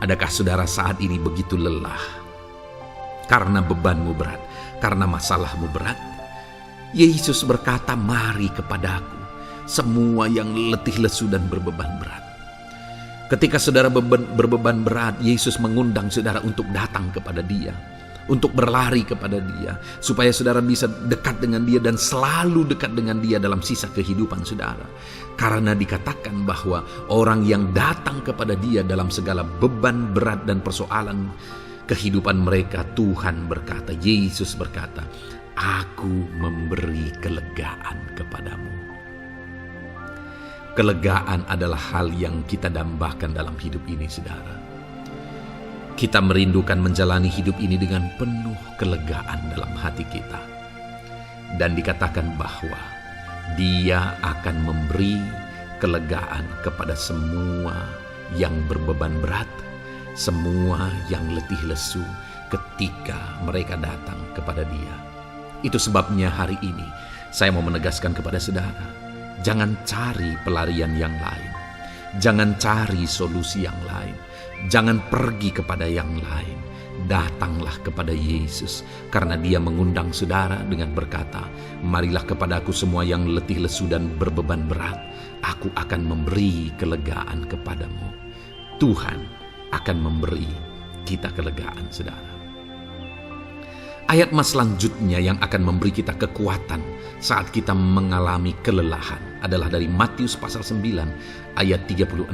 Adakah saudara saat ini begitu lelah? karena bebanmu berat, karena masalahmu berat. Yesus berkata, mari kepadaku, semua yang letih lesu dan berbeban berat. Ketika saudara berbeban berat, Yesus mengundang saudara untuk datang kepada Dia, untuk berlari kepada Dia, supaya saudara bisa dekat dengan Dia dan selalu dekat dengan Dia dalam sisa kehidupan saudara. Karena dikatakan bahwa orang yang datang kepada Dia dalam segala beban berat dan persoalan kehidupan mereka, Tuhan berkata, Yesus berkata, aku memberi kelegaan kepadamu. Kelegaan adalah hal yang kita dambakan dalam hidup ini, saudara. Kita merindukan menjalani hidup ini dengan penuh kelegaan dalam hati kita. Dan dikatakan bahwa Dia akan memberi kelegaan kepada semua yang berbeban berat, semua yang letih lesu ketika mereka datang kepada Dia. Itu sebabnya hari ini saya mau menegaskan kepada saudara, jangan cari pelarian yang lain. Jangan cari solusi yang lain. Jangan pergi kepada yang lain. Datanglah kepada Yesus, karena Dia mengundang saudara dengan berkata, marilah kepadaku semua yang letih lesu dan berbeban berat, aku akan memberi kelegaan kepadamu. Tuhan akan memberi kita kelegaan, saudara. Ayat mas selanjutnya yang akan memberi kita kekuatan saat kita mengalami kelelahan adalah dari Matius pasal 9 ayat 36.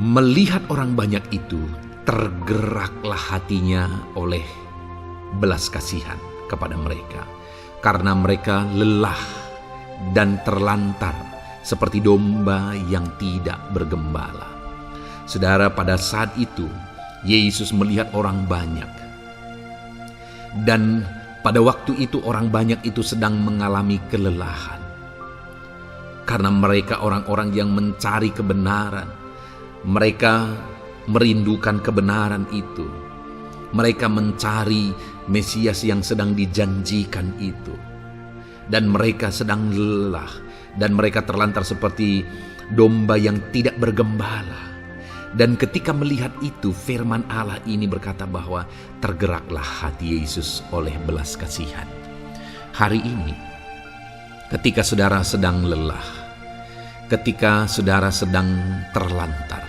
Melihat orang banyak itu, tergeraklah hatinya oleh belas kasihan kepada mereka, karena mereka lelah dan terlantar seperti domba yang tidak bergembala. Saudara, pada saat itu Yesus melihat orang banyak. Dan pada waktu itu orang banyak itu sedang mengalami kelelahan. Karena mereka orang-orang yang mencari kebenaran. Mereka merindukan kebenaran itu. Mereka mencari Mesias yang sedang dijanjikan itu. Dan mereka sedang lelah. Dan mereka terlantar seperti domba yang tidak bergembala. Dan ketika melihat itu, firman Allah ini berkata bahwa tergeraklah hati Yesus oleh belas kasihan. Hari ini, ketika saudara sedang lelah, ketika saudara sedang terlantar,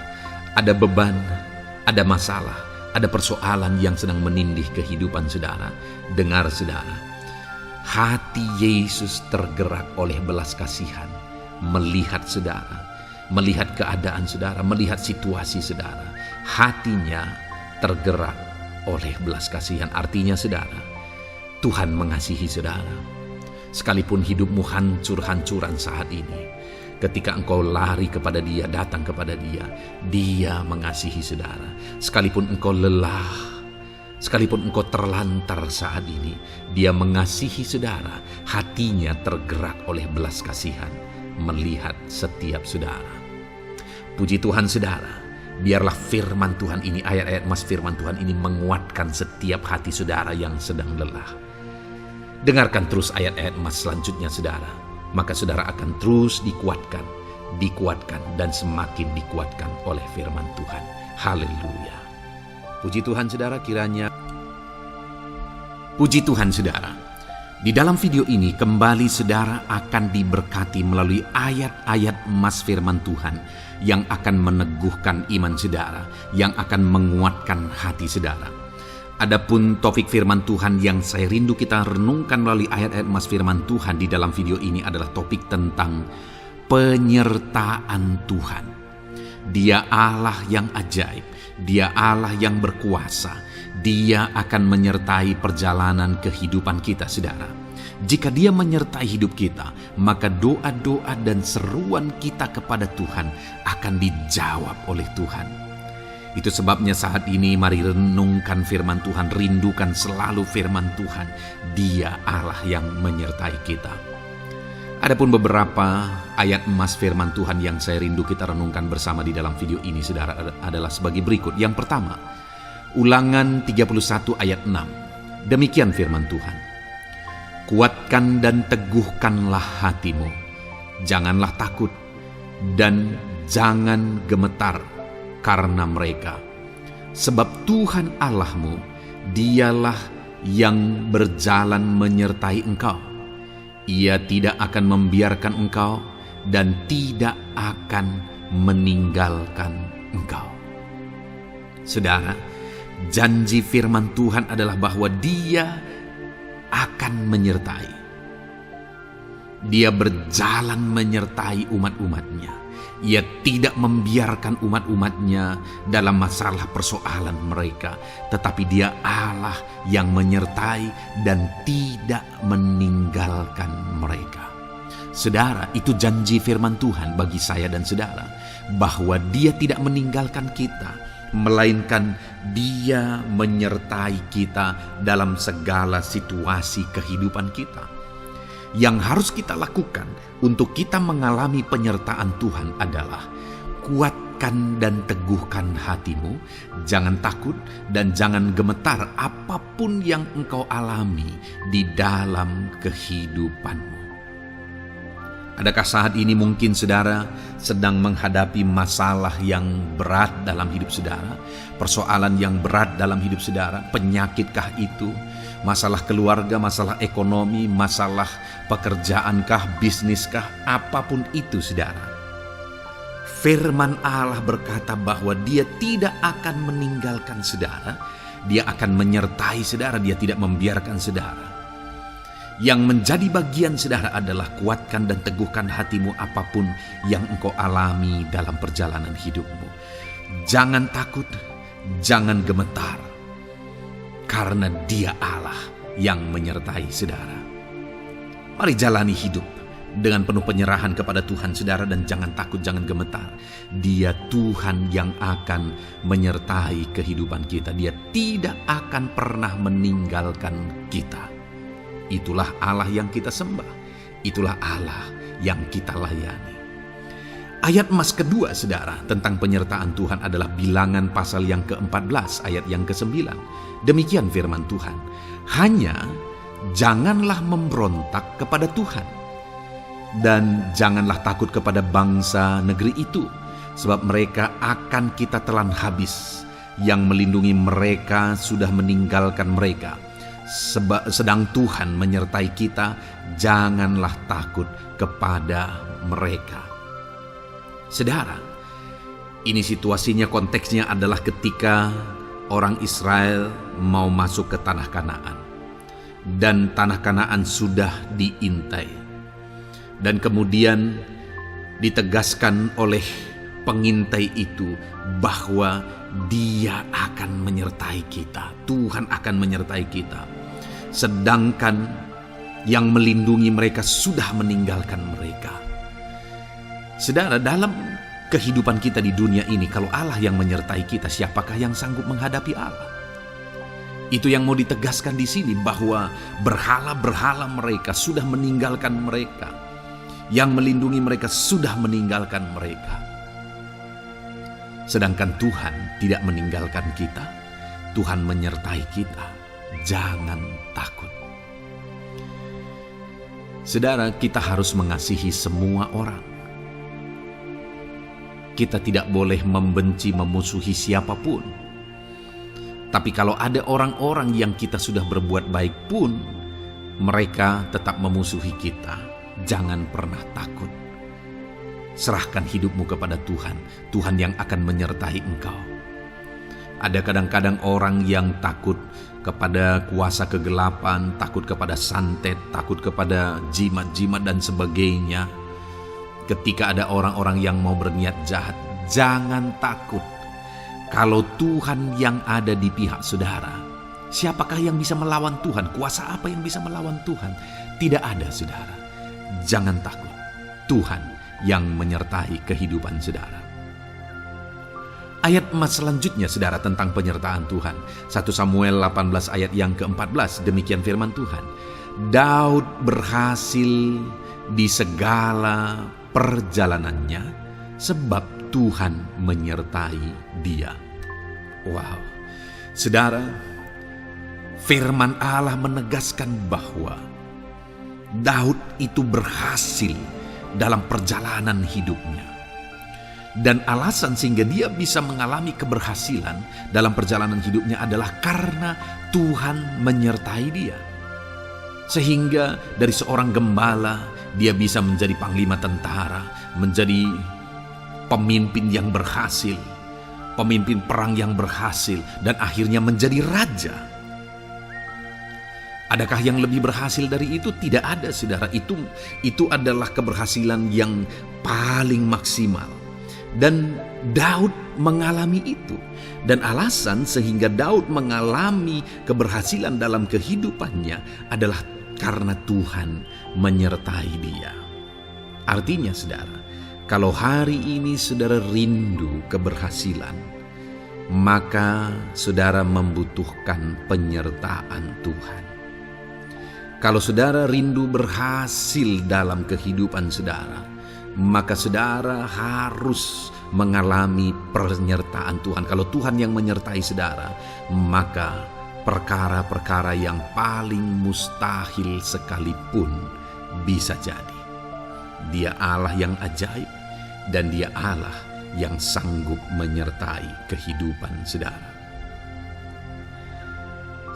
ada beban, ada masalah, ada persoalan yang sedang menindih kehidupan saudara, dengar saudara, hati Yesus tergerak oleh belas kasihan, melihat saudara, melihat keadaan saudara, melihat situasi saudara. Hatinya tergerak oleh belas kasihan. Artinya saudara, Tuhan mengasihi saudara. Sekalipun hidupmu hancur-hancuran saat ini, ketika engkau lari kepada Dia, datang kepada Dia, Dia mengasihi saudara. Sekalipun engkau lelah, sekalipun engkau terlantar saat ini, Dia mengasihi saudara. Hatinya tergerak oleh belas kasihan melihat setiap saudara. Puji Tuhan saudara, biarlah firman Tuhan ini, ayat-ayat mas firman Tuhan ini menguatkan setiap hati saudara yang sedang lelah. Dengarkan terus ayat-ayat mas selanjutnya saudara, maka saudara akan terus dikuatkan, dan semakin dikuatkan oleh firman Tuhan. Haleluya. Puji Tuhan saudara, kiranya puji Tuhan saudara. Di dalam video ini kembali saudara akan diberkati melalui ayat-ayat emas firman Tuhan yang akan meneguhkan iman saudara, yang akan menguatkan hati saudara. Adapun topik firman Tuhan yang saya rindu kita renungkan melalui ayat-ayat emas firman Tuhan di dalam video ini adalah topik tentang penyertaan Tuhan. Dia Allah yang ajaib, Dia Allah yang berkuasa. Dia akan menyertai perjalanan kehidupan kita, saudara. Jika Dia menyertai hidup kita, maka doa-doa dan seruan kita kepada Tuhan akan dijawab oleh Tuhan. Itu sebabnya saat ini mari renungkan firman Tuhan, rindukan selalu firman Tuhan. Dia Allah yang menyertai kita. Adapun beberapa ayat emas firman Tuhan yang saya rindu kita renungkan bersama di dalam video ini, saudara, adalah sebagai berikut. Yang pertama, Ulangan 31 ayat 6. Demikian firman Tuhan. Kuatkan dan teguhkanlah hatimu. Janganlah takut dan jangan gemetar karena mereka. Sebab Tuhan Allahmu, Dialah yang berjalan menyertai engkau. Ia tidak akan membiarkan engkau dan tidak akan meninggalkan engkau. Saudara, janji firman Tuhan adalah bahwa Dia akan menyertai. Dia berjalan menyertai umat-umatnya. Ia tidak membiarkan umat-umatnya dalam masalah persoalan mereka, tetapi Dia Allah yang menyertai dan tidak meninggalkan mereka. Saudara, itu janji firman Tuhan bagi saya dan saudara, bahwa Dia tidak meninggalkan kita, melainkan Dia menyertai kita dalam segala situasi kehidupan kita. Yang harus kita lakukan untuk kita mengalami penyertaan Tuhan adalah kuatkan dan teguhkan hatimu, jangan takut dan jangan gemetar apapun yang engkau alami di dalam kehidupanmu. Adakah saat ini mungkin saudara sedang menghadapi masalah yang berat dalam hidup saudara? Persoalan yang berat dalam hidup saudara? Penyakitkah itu? Masalah keluarga, masalah ekonomi, masalah pekerjaankah, bisniskah, apapun itu saudara. Firman Allah berkata bahwa Dia tidak akan meninggalkan saudara. Dia akan menyertai saudara, Dia tidak membiarkan saudara. Yang menjadi bagian saudara adalah kuatkan dan teguhkan hatimu apapun yang engkau alami dalam perjalanan hidupmu. Jangan takut, jangan gemetar, karena Dia Allah yang menyertai saudara. Mari jalani hidup dengan penuh penyerahan kepada Tuhan saudara, dan jangan takut, jangan gemetar. Dia Tuhan yang akan menyertai kehidupan kita. Dia tidak akan pernah meninggalkan kita. Itulah Allah yang kita sembah. Itulah Allah yang kita layani. Ayat emas kedua saudara tentang penyertaan Tuhan adalah Bilangan pasal yang ke-14 ayat yang ke-9. Demikian firman Tuhan. Hanya janganlah memberontak kepada Tuhan, dan janganlah takut kepada bangsa negeri itu, sebab mereka akan kita telan habis. Yang melindungi mereka sudah meninggalkan mereka. Sedang Tuhan menyertai kita, janganlah takut kepada mereka. Saudara, ini situasinya, konteksnya adalah ketika orang Israel mau masuk ke tanah Kanaan. Dan tanah Kanaan sudah diintai. Dan kemudian ditegaskan oleh pengintai itu bahwa Dia akan menyertai kita. Tuhan akan menyertai kita. Sedangkan yang melindungi mereka sudah meninggalkan mereka. Saudara, dalam kehidupan kita di dunia ini, kalau Allah yang menyertai kita, siapakah yang sanggup menghadapi Allah? Itu yang mau ditegaskan di sini, bahwa berhala-berhala mereka sudah meninggalkan mereka. Yang melindungi mereka sudah meninggalkan mereka. Sedangkan Tuhan tidak meninggalkan kita. Tuhan menyertai kita. Jangan takut. Saudara, kita harus mengasihi semua orang. Kita tidak boleh membenci, memusuhi siapapun. Tapi kalau ada orang-orang yang kita sudah berbuat baik pun, mereka tetap memusuhi kita, jangan pernah takut. Serahkan hidupmu kepada Tuhan. Tuhan yang akan menyertai engkau. Ada kadang-kadang orang yang takut kepada kuasa kegelapan, takut kepada santet, takut kepada jimat-jimat dan sebagainya. Ketika ada orang-orang yang mau berniat jahat, jangan takut. Kalau Tuhan yang ada di pihak saudara, siapakah yang bisa melawan Tuhan? Kuasa apa yang bisa melawan Tuhan? Tidak ada, saudara. Jangan takut. Tuhan yang menyertai kehidupan saudara. Ayat emas selanjutnya saudara tentang penyertaan Tuhan. 1 Samuel 18 ayat yang ke-14, demikian firman Tuhan. Daud berhasil di segala perjalanannya sebab Tuhan menyertai dia. Wow. Saudara, firman Allah menegaskan bahwa Daud itu berhasil dalam perjalanan hidupnya. Dan alasan sehingga dia bisa mengalami keberhasilan dalam perjalanan hidupnya adalah karena Tuhan menyertai dia. Sehingga dari seorang gembala, dia bisa menjadi panglima tentara, menjadi pemimpin yang berhasil, pemimpin perang yang berhasil, dan akhirnya menjadi raja. Adakah yang lebih berhasil dari itu? Tidak ada, saudara. Itu adalah keberhasilan yang paling maksimal. Dan Daud mengalami itu. Dan alasan sehingga Daud mengalami keberhasilan dalam kehidupannya adalah karena Tuhan menyertai dia. Artinya, saudara, kalau hari ini saudara rindu keberhasilan, maka saudara membutuhkan penyertaan Tuhan. Kalau saudara rindu berhasil dalam kehidupan saudara, maka saudara harus mengalami penyertaan Tuhan. Kalau Tuhan yang menyertai saudara, maka perkara-perkara yang paling mustahil sekalipun bisa jadi. Dia Allah yang ajaib, dan Dia Allah yang sanggup menyertai kehidupan saudara.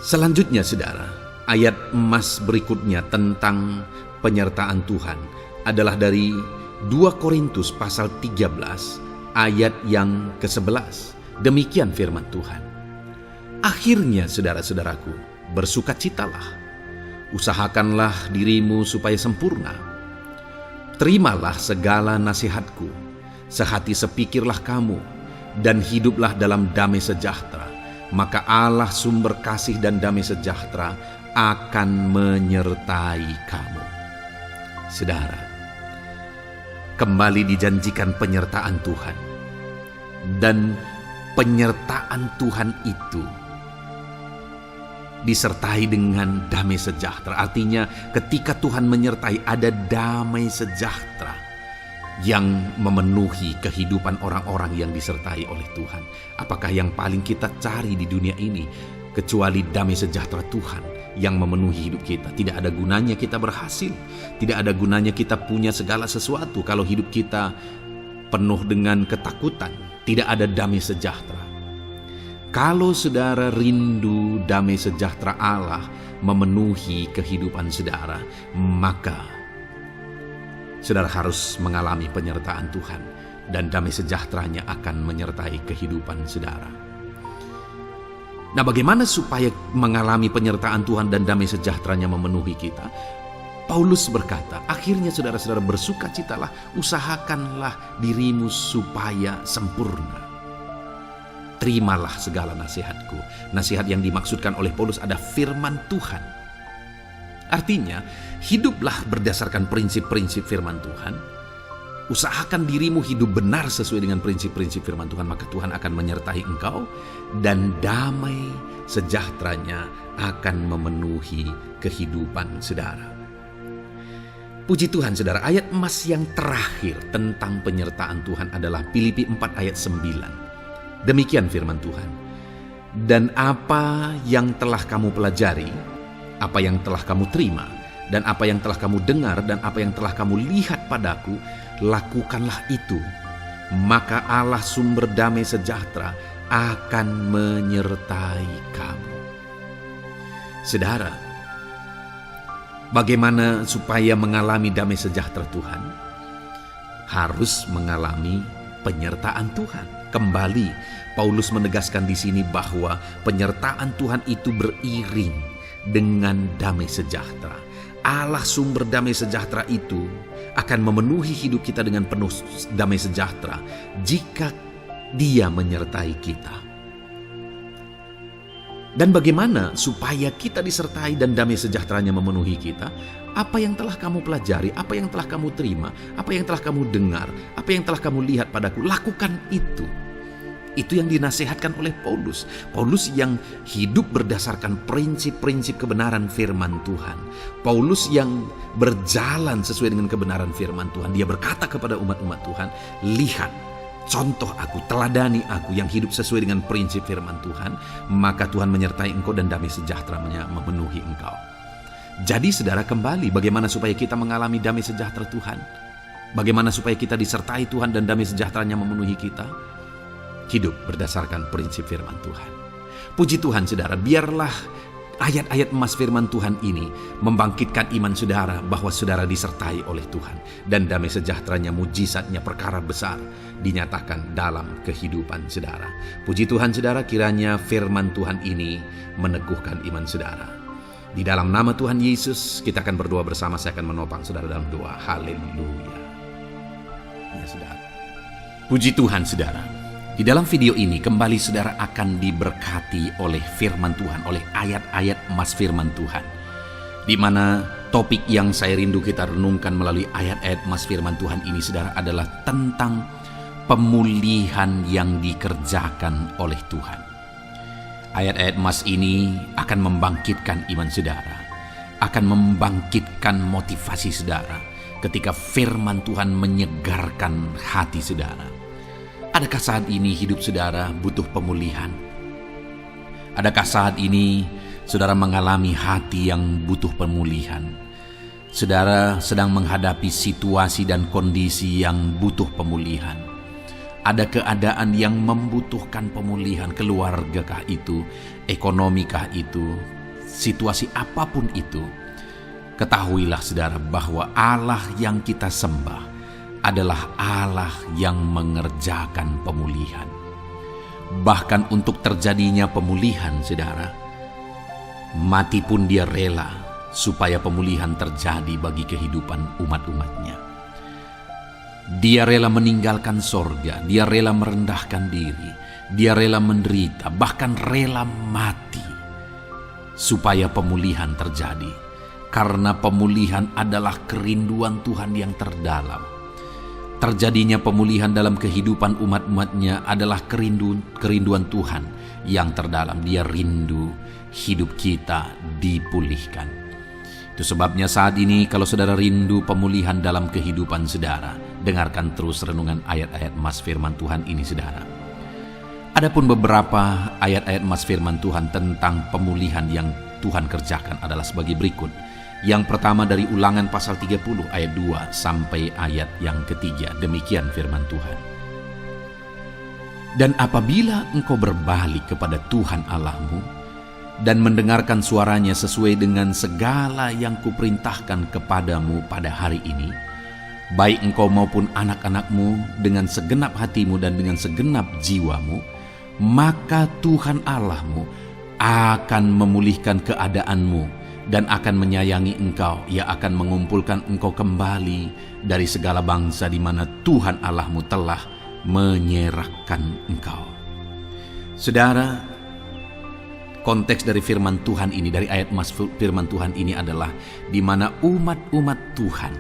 Selanjutnya, saudara, ayat emas berikutnya tentang penyertaan Tuhan adalah dari 2 Korintus pasal 13 ayat yang ke-11. Demikian firman Tuhan. Akhirnya, saudara-saudaraku, bersukacitalah. Usahakanlah dirimu supaya sempurna. Terimalah segala nasihatku. Sehati sepikirlah kamu, dan hiduplah dalam damai sejahtera. Maka Allah sumber kasih dan damai sejahtera akan menyertai kamu. Saudara, kembali dijanjikan penyertaan Tuhan. Dan penyertaan Tuhan itu disertai dengan damai sejahtera. Artinya ketika Tuhan menyertai, ada damai sejahtera yang memenuhi kehidupan orang-orang yang disertai oleh Tuhan. Apakah yang paling kita cari di dunia ini kecuali damai sejahtera Tuhan yang memenuhi hidup kita? Tidak ada gunanya kita berhasil, tidak ada gunanya kita punya segala sesuatu kalau hidup kita penuh dengan ketakutan, tidak ada damai sejahtera. Kalau saudara rindu damai sejahtera Allah memenuhi kehidupan saudara, maka saudara harus mengalami penyertaan Tuhan, dan damai sejahteranya akan menyertai kehidupan saudara. Nah, bagaimana supaya mengalami penyertaan Tuhan dan damai sejahteranya memenuhi kita? Paulus berkata, akhirnya saudara-saudara bersukacitalah, usahakanlah dirimu supaya sempurna. Terimalah segala nasihatku. Nasihat yang dimaksudkan oleh Paulus ada firman Tuhan. Artinya, hiduplah berdasarkan prinsip-prinsip firman Tuhan. Usahakan dirimu hidup benar sesuai dengan prinsip-prinsip firman Tuhan, maka Tuhan akan menyertai engkau, dan damai sejahteranya akan memenuhi kehidupan saudara. Puji Tuhan, saudara, ayat emas yang terakhir tentang penyertaan Tuhan adalah Filipi 4 ayat 9. Demikian firman Tuhan. Dan apa yang telah kamu pelajari, apa yang telah kamu terima, dan apa yang telah kamu dengar, dan apa yang telah kamu lihat padaku, lakukanlah itu. Maka Allah sumber damai sejahtera akan menyertai kamu. Saudara, bagaimana supaya mengalami damai sejahtera Tuhan? Harus mengalami penyertaan Tuhan. Kembali, Paulus menegaskan di sini bahwa penyertaan Tuhan itu beriring dengan damai sejahtera. Allah sumber damai sejahtera itu akan memenuhi hidup kita dengan penuh damai sejahtera jika Dia menyertai kita. Dan bagaimana supaya kita disertai dan damai sejahteranya memenuhi kita? Apa yang telah kamu pelajari, apa yang telah kamu terima, apa yang telah kamu dengar, apa yang telah kamu lihat padaku, lakukan itu. Itu yang dinasihatkan oleh Paulus. Paulus yang hidup berdasarkan prinsip-prinsip kebenaran firman Tuhan. Paulus yang berjalan sesuai dengan kebenaran firman Tuhan. Dia berkata kepada umat-umat Tuhan, lihat, contoh aku, teladani aku yang hidup sesuai dengan prinsip firman Tuhan, maka Tuhan menyertai engkau dan damai sejahtera memenuhi engkau. Jadi saudara, kembali bagaimana supaya kita mengalami damai sejahtera Tuhan? Bagaimana supaya kita disertai Tuhan dan damai sejahteranya memenuhi kita? Hidup berdasarkan prinsip firman Tuhan. Puji Tuhan saudara, biarlah ayat-ayat emas firman Tuhan ini membangkitkan iman saudara bahwa saudara disertai oleh Tuhan. Dan damai sejahteranya, mujizatnya, perkara besar dinyatakan dalam kehidupan saudara. Puji Tuhan saudara, kiranya firman Tuhan ini meneguhkan iman saudara. Di dalam nama Tuhan Yesus kita akan berdoa bersama. Saya akan menopang saudara dalam doa. Haleluya. Ya saudara. Puji Tuhan saudara. Di dalam video ini kembali saudara akan diberkati oleh firman Tuhan, oleh ayat-ayat emas firman Tuhan. Di mana topik yang saya rindu kita renungkan melalui ayat-ayat emas firman Tuhan ini saudara adalah tentang pemulihan yang dikerjakan oleh Tuhan. Ayat-ayat emas ini akan membangkitkan iman saudara, akan membangkitkan motivasi saudara ketika firman Tuhan menyegarkan hati saudara. Adakah saat ini hidup saudara butuh pemulihan? Adakah saat ini saudara mengalami hati yang butuh pemulihan? Saudara sedang menghadapi situasi dan kondisi yang butuh pemulihan. Ada keadaan yang membutuhkan pemulihan, keluargakah itu, ekonomikah itu, situasi apapun itu. Ketahuilah saudara bahwa Allah yang kita sembah adalah Allah yang mengerjakan pemulihan. Bahkan untuk terjadinya pemulihan saudara, mati pun dia rela supaya pemulihan terjadi bagi kehidupan umat-umatnya. Dia rela meninggalkan sorga, dia rela merendahkan diri, dia rela menderita, bahkan rela mati supaya pemulihan terjadi. Karena pemulihan adalah kerinduan Tuhan yang terdalam. Terjadinya pemulihan dalam kehidupan umat-umatnya adalah kerinduan Tuhan yang terdalam. Dia rindu hidup kita dipulihkan. Itu sebabnya saat ini kalau saudara rindu pemulihan dalam kehidupan saudara, dengarkan terus renungan ayat-ayat emas firman Tuhan ini saudara. Adapun beberapa ayat-ayat emas firman Tuhan tentang pemulihan yang Tuhan kerjakan adalah sebagai berikut. Yang pertama dari Ulangan pasal 30 ayat 2 sampai ayat yang ketiga. Demikian firman Tuhan. Dan apabila engkau berbalik kepada Tuhan Allahmu dan mendengarkan suaranya sesuai dengan segala yang kuperintahkan kepadamu pada hari ini, baik engkau maupun anak-anakmu dengan segenap hatimu dan dengan segenap jiwamu, maka Tuhan Allahmu akan memulihkan keadaanmu dan akan menyayangi engkau. Ia akan mengumpulkan engkau kembali dari segala bangsa di mana Tuhan Allahmu telah menyerahkan engkau. Saudara, konteks dari firman Tuhan ini, dari ayat emas firman Tuhan ini adalah di mana umat-umat Tuhan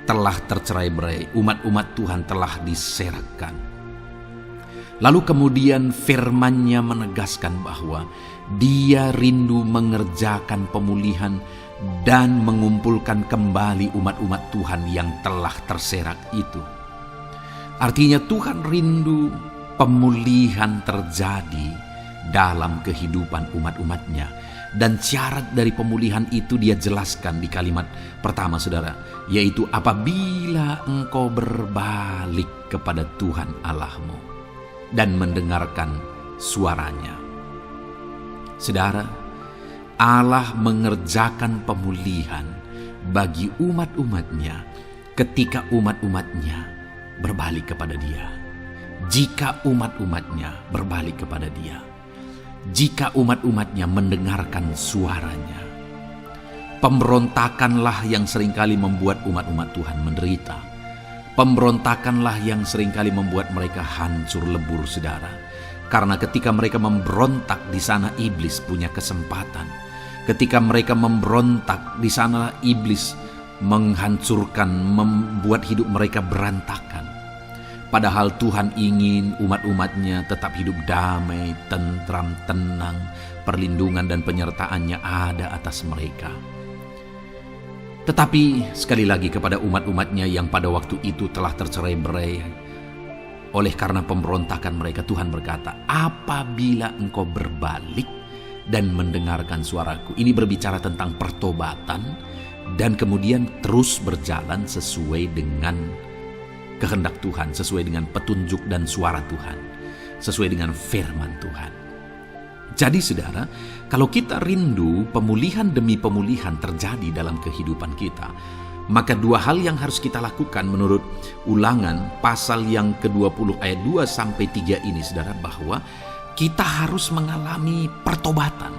telah tercerai-berai, umat-umat Tuhan telah diserahkan. Lalu kemudian firman-Nya menegaskan bahwa Dia rindu mengerjakan pemulihan dan mengumpulkan kembali umat-umat Tuhan yang telah terserak itu. Artinya Tuhan rindu pemulihan terjadi dalam kehidupan umat-umatnya. Dan syarat dari pemulihan itu Dia jelaskan di kalimat pertama saudara, yaitu apabila engkau berbalik kepada Tuhan Allahmu dan mendengarkan suaranya. Saudara, Allah mengerjakan pemulihan bagi umat-umatnya ketika umat-umatnya berbalik kepada Dia. Jika umat-umatnya berbalik kepada Dia, jika umat-umatnya mendengarkan suaranya. Pemberontakanlah yang seringkali membuat umat-umat Tuhan menderita. Pemberontakanlah yang seringkali membuat mereka hancur lebur saudara. Karena ketika mereka memberontak, di sana iblis punya kesempatan. Ketika mereka memberontak, di sana iblis menghancurkan, membuat hidup mereka berantakan. Padahal Tuhan ingin umat-umatnya tetap hidup damai, tentram, tenang, perlindungan dan penyertaan-Nya ada atas mereka. Tetapi sekali lagi kepada umat-umatnya yang pada waktu itu telah tercerai-berai oleh karena pemberontakan mereka, Tuhan berkata, apabila engkau berbalik dan mendengarkan suaraku. Ini berbicara tentang pertobatan dan kemudian terus berjalan sesuai dengan kehendak Tuhan, sesuai dengan petunjuk dan suara Tuhan, sesuai dengan firman Tuhan. Jadi saudara, kalau kita rindu pemulihan demi pemulihan terjadi dalam kehidupan kita, maka dua hal yang harus kita lakukan menurut Ulangan pasal yang ke-20 ayat 2-3 ini saudara, bahwa kita harus mengalami pertobatan.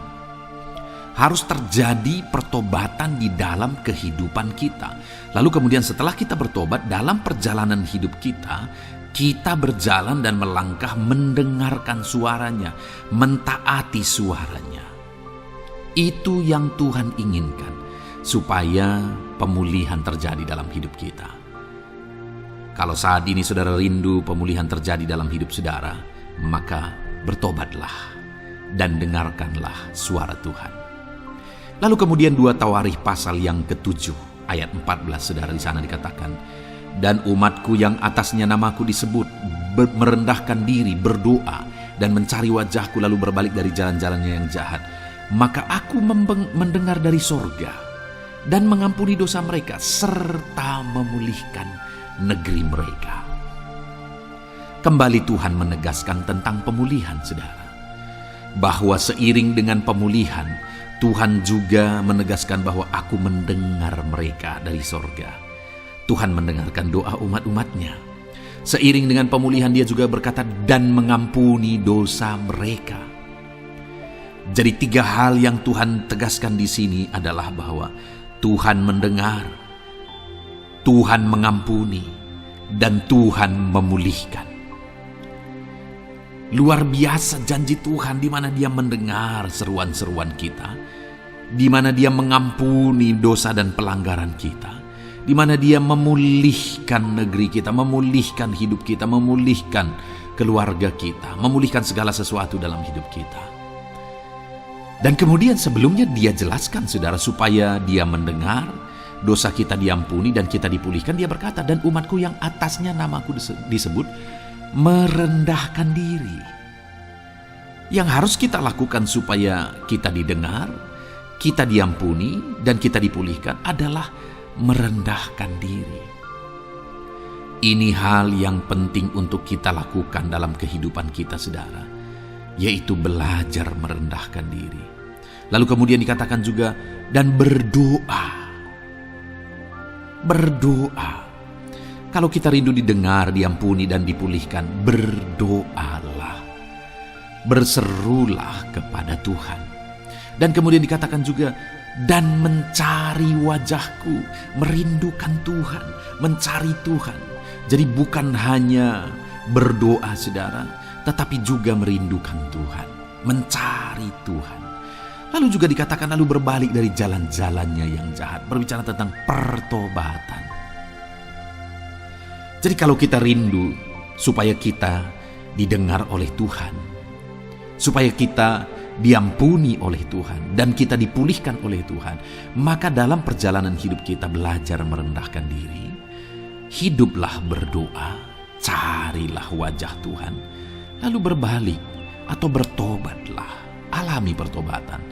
Harus terjadi pertobatan di dalam kehidupan kita. Lalu kemudian setelah kita bertobat, dalam perjalanan hidup kita berjalan dan melangkah mendengarkan suaranya, mentaati suaranya. Itu yang Tuhan inginkan, supaya pemulihan terjadi dalam hidup kita. Kalau saat ini saudara rindu pemulihan terjadi dalam hidup saudara, maka bertobatlah dan dengarkanlah suara Tuhan. Lalu kemudian 2 Tawarikh pasal yang ke-7 ayat 14 saudara, di sana dikatakan, dan umatku yang atasnya namaku disebut merendahkan diri, berdoa dan mencari wajahku, lalu berbalik dari jalan-jalannya yang jahat, maka aku mendengar dari sorga dan mengampuni dosa mereka serta memulihkan negeri mereka. Kembali Tuhan menegaskan tentang pemulihan saudara, bahwa seiring dengan pemulihan Tuhan juga menegaskan bahwa aku mendengar mereka dari sorga. Tuhan mendengarkan doa umat-umatnya. Seiring dengan pemulihan dia juga berkata dan mengampuni dosa mereka. Jadi 3 hal yang Tuhan tegaskan di sini adalah bahwa Tuhan mendengar, Tuhan mengampuni, dan Tuhan memulihkan. Luar biasa janji Tuhan, di mana Dia mendengar seruan-seruan kita, di mana Dia mengampuni dosa dan pelanggaran kita, di mana Dia memulihkan negeri kita, memulihkan hidup kita, memulihkan keluarga kita, memulihkan segala sesuatu dalam hidup kita. Dan kemudian sebelumnya Dia jelaskan saudara, supaya Dia mendengar, dosa kita diampuni dan kita dipulihkan. Dia berkata, dan umatku yang atasnya namaku disebut merendahkan diri. Yang harus kita lakukan supaya kita didengar, kita diampuni, dan kita dipulihkan adalah merendahkan diri. Ini hal yang penting untuk kita lakukan dalam kehidupan kita saudara, yaitu belajar merendahkan diri. Lalu kemudian dikatakan juga dan berdoa. Berdoa. Kalau kita rindu didengar, diampuni, dan dipulihkan, berdoalah. Berserulah kepada Tuhan. Dan kemudian dikatakan juga dan mencari wajahku, merindukan Tuhan, mencari Tuhan. Jadi bukan hanya berdoa saudara, tetapi juga merindukan Tuhan, mencari Tuhan. Lalu juga dikatakan lalu berbalik dari jalan-jalannya yang jahat, berbicara tentang pertobatan. Jadi kalau kita rindu supaya kita didengar oleh Tuhan, supaya kita diampuni oleh Tuhan, dan kita dipulihkan oleh Tuhan, maka dalam perjalanan hidup kita belajar merendahkan diri, hiduplah berdoa, carilah wajah Tuhan, lalu berbalik atau bertobatlah, alami pertobatan.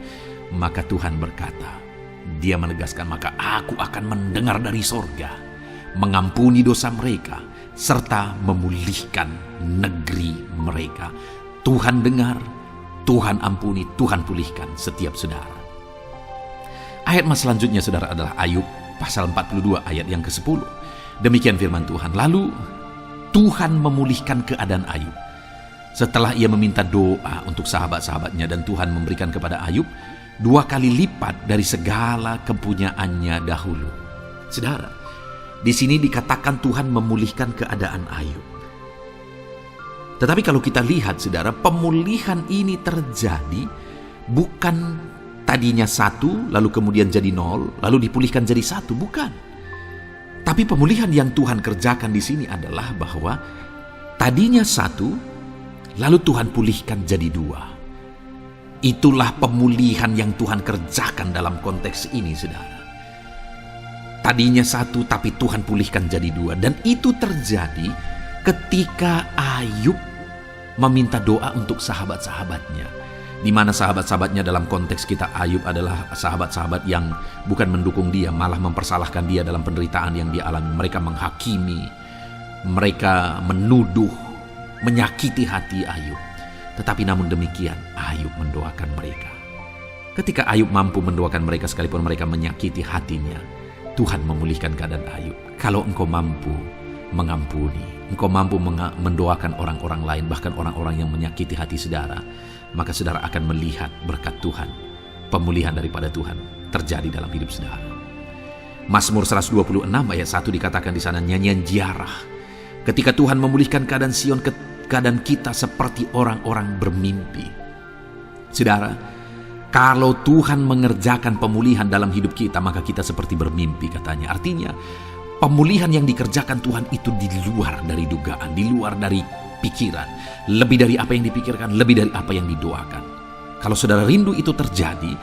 Maka Tuhan berkata, Dia menegaskan, maka aku akan mendengar dari sorga, mengampuni dosa mereka, serta memulihkan negeri mereka. Tuhan dengar, Tuhan ampuni, Tuhan pulihkan setiap saudara. Ayat mas selanjutnya saudara adalah Ayub pasal 42 ayat yang ke-10. Demikian firman Tuhan. Lalu Tuhan memulihkan keadaan Ayub setelah ia meminta doa untuk sahabat-sahabatnya, dan Tuhan memberikan kepada Ayub 2 kali lipat dari segala kepunyaannya dahulu. Saudara, di sini dikatakan Tuhan memulihkan keadaan Ayub. Tetapi kalau kita lihat saudara, pemulihan ini terjadi bukan tadinya 1 lalu kemudian jadi 0 lalu dipulihkan jadi 1, bukan. Tapi pemulihan yang Tuhan kerjakan di sini adalah bahwa tadinya 1 lalu Tuhan pulihkan jadi 2. Itulah pemulihan yang Tuhan kerjakan dalam konteks ini saudara. Tadinya 1 tapi Tuhan pulihkan jadi 2. Dan itu terjadi ketika Ayub meminta doa untuk sahabat-sahabatnya. di mana sahabat-sahabatnya dalam konteks kita Ayub adalah sahabat-sahabat yang bukan mendukung dia, malah mempersalahkan dia dalam penderitaan yang dia alami. Mereka menghakimi, mereka menuduh, menyakiti hati Ayub. Tetapi namun demikian, Ayub mendoakan mereka. Ketika Ayub mampu mendoakan mereka sekalipun mereka menyakiti hatinya, Tuhan memulihkan keadaan Ayub. Kalau engkau mampu mengampuni, engkau mampu mendoakan orang-orang lain, bahkan orang-orang yang menyakiti hati saudara, maka saudara akan melihat berkat Tuhan, pemulihan daripada Tuhan terjadi dalam hidup saudara. Mazmur 126 ayat 1 dikatakan di sana, nyanyian ziarah. Ketika Tuhan memulihkan keadaan Sion, keadaan kita seperti orang-orang bermimpi. Saudara, kalau Tuhan mengerjakan pemulihan dalam hidup kita, maka kita seperti bermimpi katanya. Artinya, pemulihan yang dikerjakan Tuhan itu di luar dari dugaan, di luar dari pikiran, lebih dari apa yang dipikirkan, lebih dari apa yang didoakan. Kalau saudara rindu itu terjadi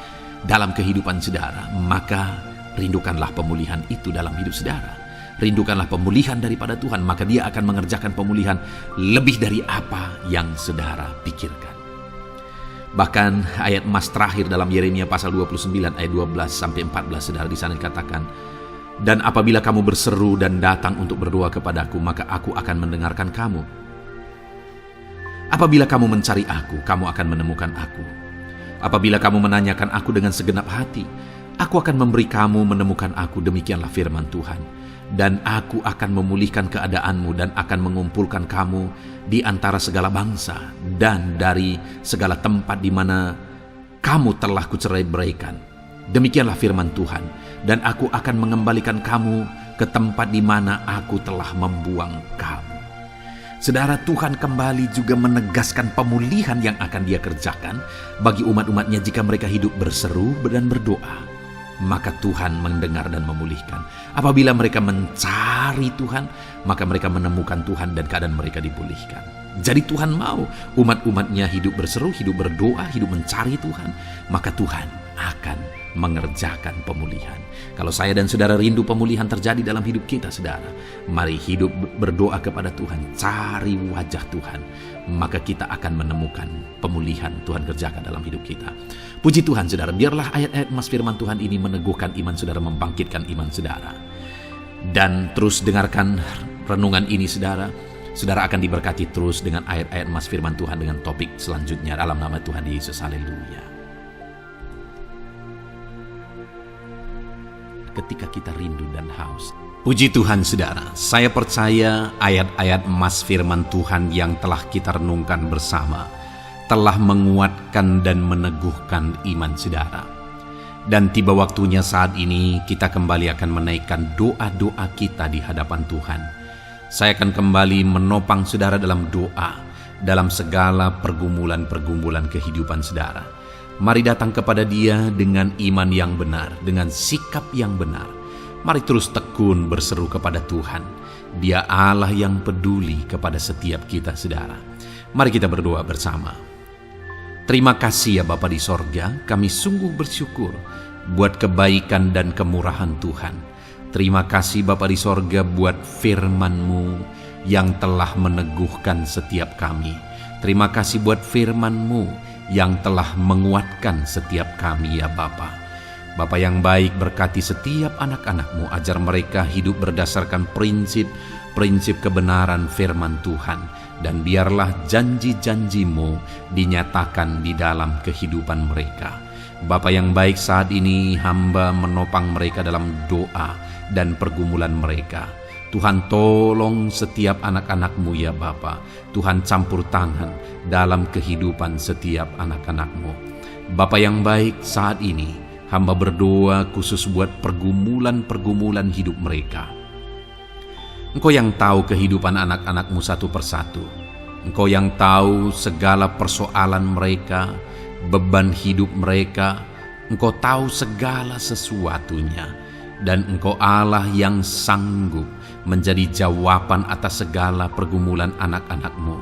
dalam kehidupan saudara, maka rindukanlah pemulihan itu dalam hidup saudara. Rindukanlah pemulihan daripada Tuhan, maka Dia akan mengerjakan pemulihan lebih dari apa yang saudara pikirkan. Bahkan ayat emas terakhir dalam Yeremia pasal 29 ayat 12 sampai 14, saudara, di sana dikatakan, dan apabila kamu berseru dan datang untuk berdoa kepadaku, maka aku akan mendengarkan kamu. Apabila kamu mencari aku, kamu akan menemukan aku. Apabila kamu menanyakan aku dengan segenap hati, aku akan memberi kamu menemukan aku, demikianlah firman Tuhan. Dan aku akan memulihkan keadaanmu dan akan mengumpulkan kamu di antara segala bangsa dan dari segala tempat di mana kamu telah kucerai-beraikan. Demikianlah firman Tuhan. Dan aku akan mengembalikan kamu ke tempat di mana aku telah membuang kamu. Saudara, Tuhan kembali juga menegaskan pemulihan yang akan Dia kerjakan bagi umat-umatnya jika mereka hidup berseru dan berdoa. Maka Tuhan mendengar dan memulihkan. Apabila mereka mencari Tuhan, maka mereka menemukan Tuhan dan keadaan mereka dipulihkan. Jadi Tuhan mau umat-umatnya hidup berseru, hidup berdoa, hidup mencari Tuhan, maka Tuhan akan mengerjakan pemulihan. Kalau saya dan saudara rindu pemulihan terjadi dalam hidup kita, saudara, mari hidup berdoa kepada Tuhan, cari wajah Tuhan, maka kita akan menemukan pemulihan Tuhan kerjakan dalam hidup kita. Puji Tuhan, saudara, biarlah ayat-ayat emas firman Tuhan ini meneguhkan iman saudara, membangkitkan iman saudara. Dan terus dengarkan renungan ini, saudara. Saudara akan diberkati terus dengan ayat-ayat emas firman Tuhan dengan topik selanjutnya dalam nama Tuhan Yesus. Haleluya. Ketika kita rindu dan haus. Puji Tuhan, saudara, saya percaya ayat-ayat emas firman Tuhan yang telah kita renungkan bersama telah menguatkan dan meneguhkan iman saudara. Dan tiba waktunya saat ini kita kembali akan menaikkan doa-doa kita di hadapan Tuhan. Saya akan kembali menopang saudara dalam doa, dalam segala pergumulan-pergumulan kehidupan saudara. Mari datang kepada Dia dengan iman yang benar, dengan sikap yang benar. Mari terus tekun berseru kepada Tuhan. Dia Allah yang peduli kepada setiap kita, saudara. Mari kita berdoa bersama. Terima kasih ya Bapa di sorga, kami sungguh bersyukur buat kebaikan dan kemurahan Tuhan. Terima kasih Bapa di sorga buat firman-Mu yang telah meneguhkan setiap kami. Terima kasih buat firman-Mu yang telah menguatkan setiap kami ya Bapa. Bapa yang baik, berkati setiap anak-anak-Mu, ajar mereka hidup berdasarkan prinsip kebenaran firman Tuhan. Dan biarlah janji-janji-Mu dinyatakan di dalam kehidupan mereka. Bapa yang baik, saat ini hamba menopang mereka dalam doa dan pergumulan mereka. Tuhan tolong setiap anak-anak-Mu ya Bapa. Tuhan campur tangan dalam kehidupan setiap anak-anak-Mu. Bapa yang baik, saat ini hamba berdoa khusus buat pergumulan-pergumulan hidup mereka. Engkau yang tahu kehidupan anak-anak-Mu satu persatu. Engkau yang tahu segala persoalan mereka, beban hidup mereka. Engkau tahu segala sesuatunya. Dan Engkau Allah yang sanggup menjadi jawaban atas segala pergumulan anak-anak-Mu.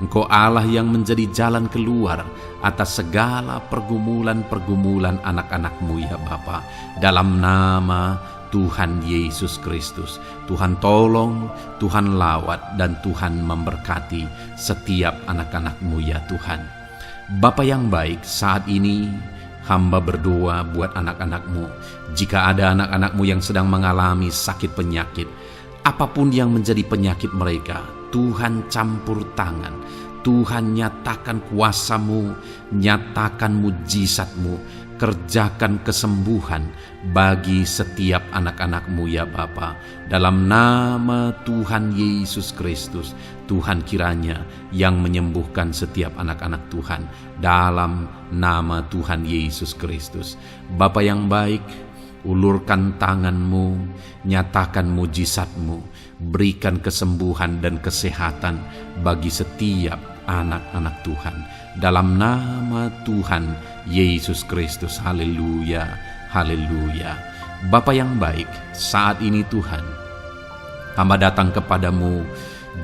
Engkau Allah yang menjadi jalan keluar atas segala pergumulan-pergumulan anak-anak-Mu ya Bapa. Dalam nama Tuhan Yesus Kristus, Tuhan tolong, Tuhan lawat, dan Tuhan memberkati setiap anak-anak-Mu ya Tuhan. Bapa yang baik, saat ini hamba berdoa buat anak-anak-Mu. Jika ada anak-anak-Mu yang sedang mengalami sakit penyakit, apapun yang menjadi penyakit mereka, Tuhan campur tangan. Tuhan nyatakan kuasa-Mu, nyatakan mujizat-Mu, kerjakan kesembuhan bagi setiap anak-anak-Mu ya Bapa. Dalam nama Tuhan Yesus Kristus, Tuhan kiranya yang menyembuhkan setiap anak-anak Tuhan. Dalam nama Tuhan Yesus Kristus. Bapa yang baik, ulurkan tangan-Mu, nyatakan mujizat-Mu, berikan kesembuhan dan kesehatan bagi setiap anak-anak Tuhan. Dalam nama Tuhan Yesus Kristus. Haleluya, haleluya. Bapa yang baik, saat ini Tuhan, hamba datang kepadamu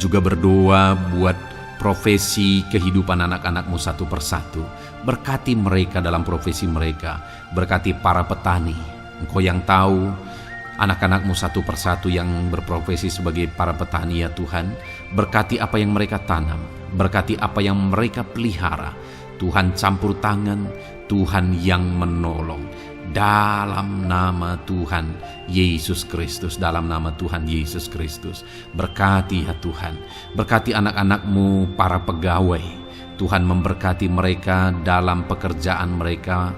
juga berdoa buat profesi kehidupan anak-anak-Mu satu persatu. Berkati mereka dalam profesi mereka, berkati para petani. Engkau yang tahu anak-anak-Mu satu persatu yang berprofesi sebagai para petani ya Tuhan. Berkati apa yang mereka tanam, berkati apa yang mereka pelihara. Tuhan campur tangan, Tuhan yang menolong. Dalam nama Tuhan Yesus Kristus, dalam nama Tuhan Yesus Kristus. Berkati ya Tuhan, berkati anak-anak-Mu para pegawai. Tuhan memberkati mereka dalam pekerjaan mereka,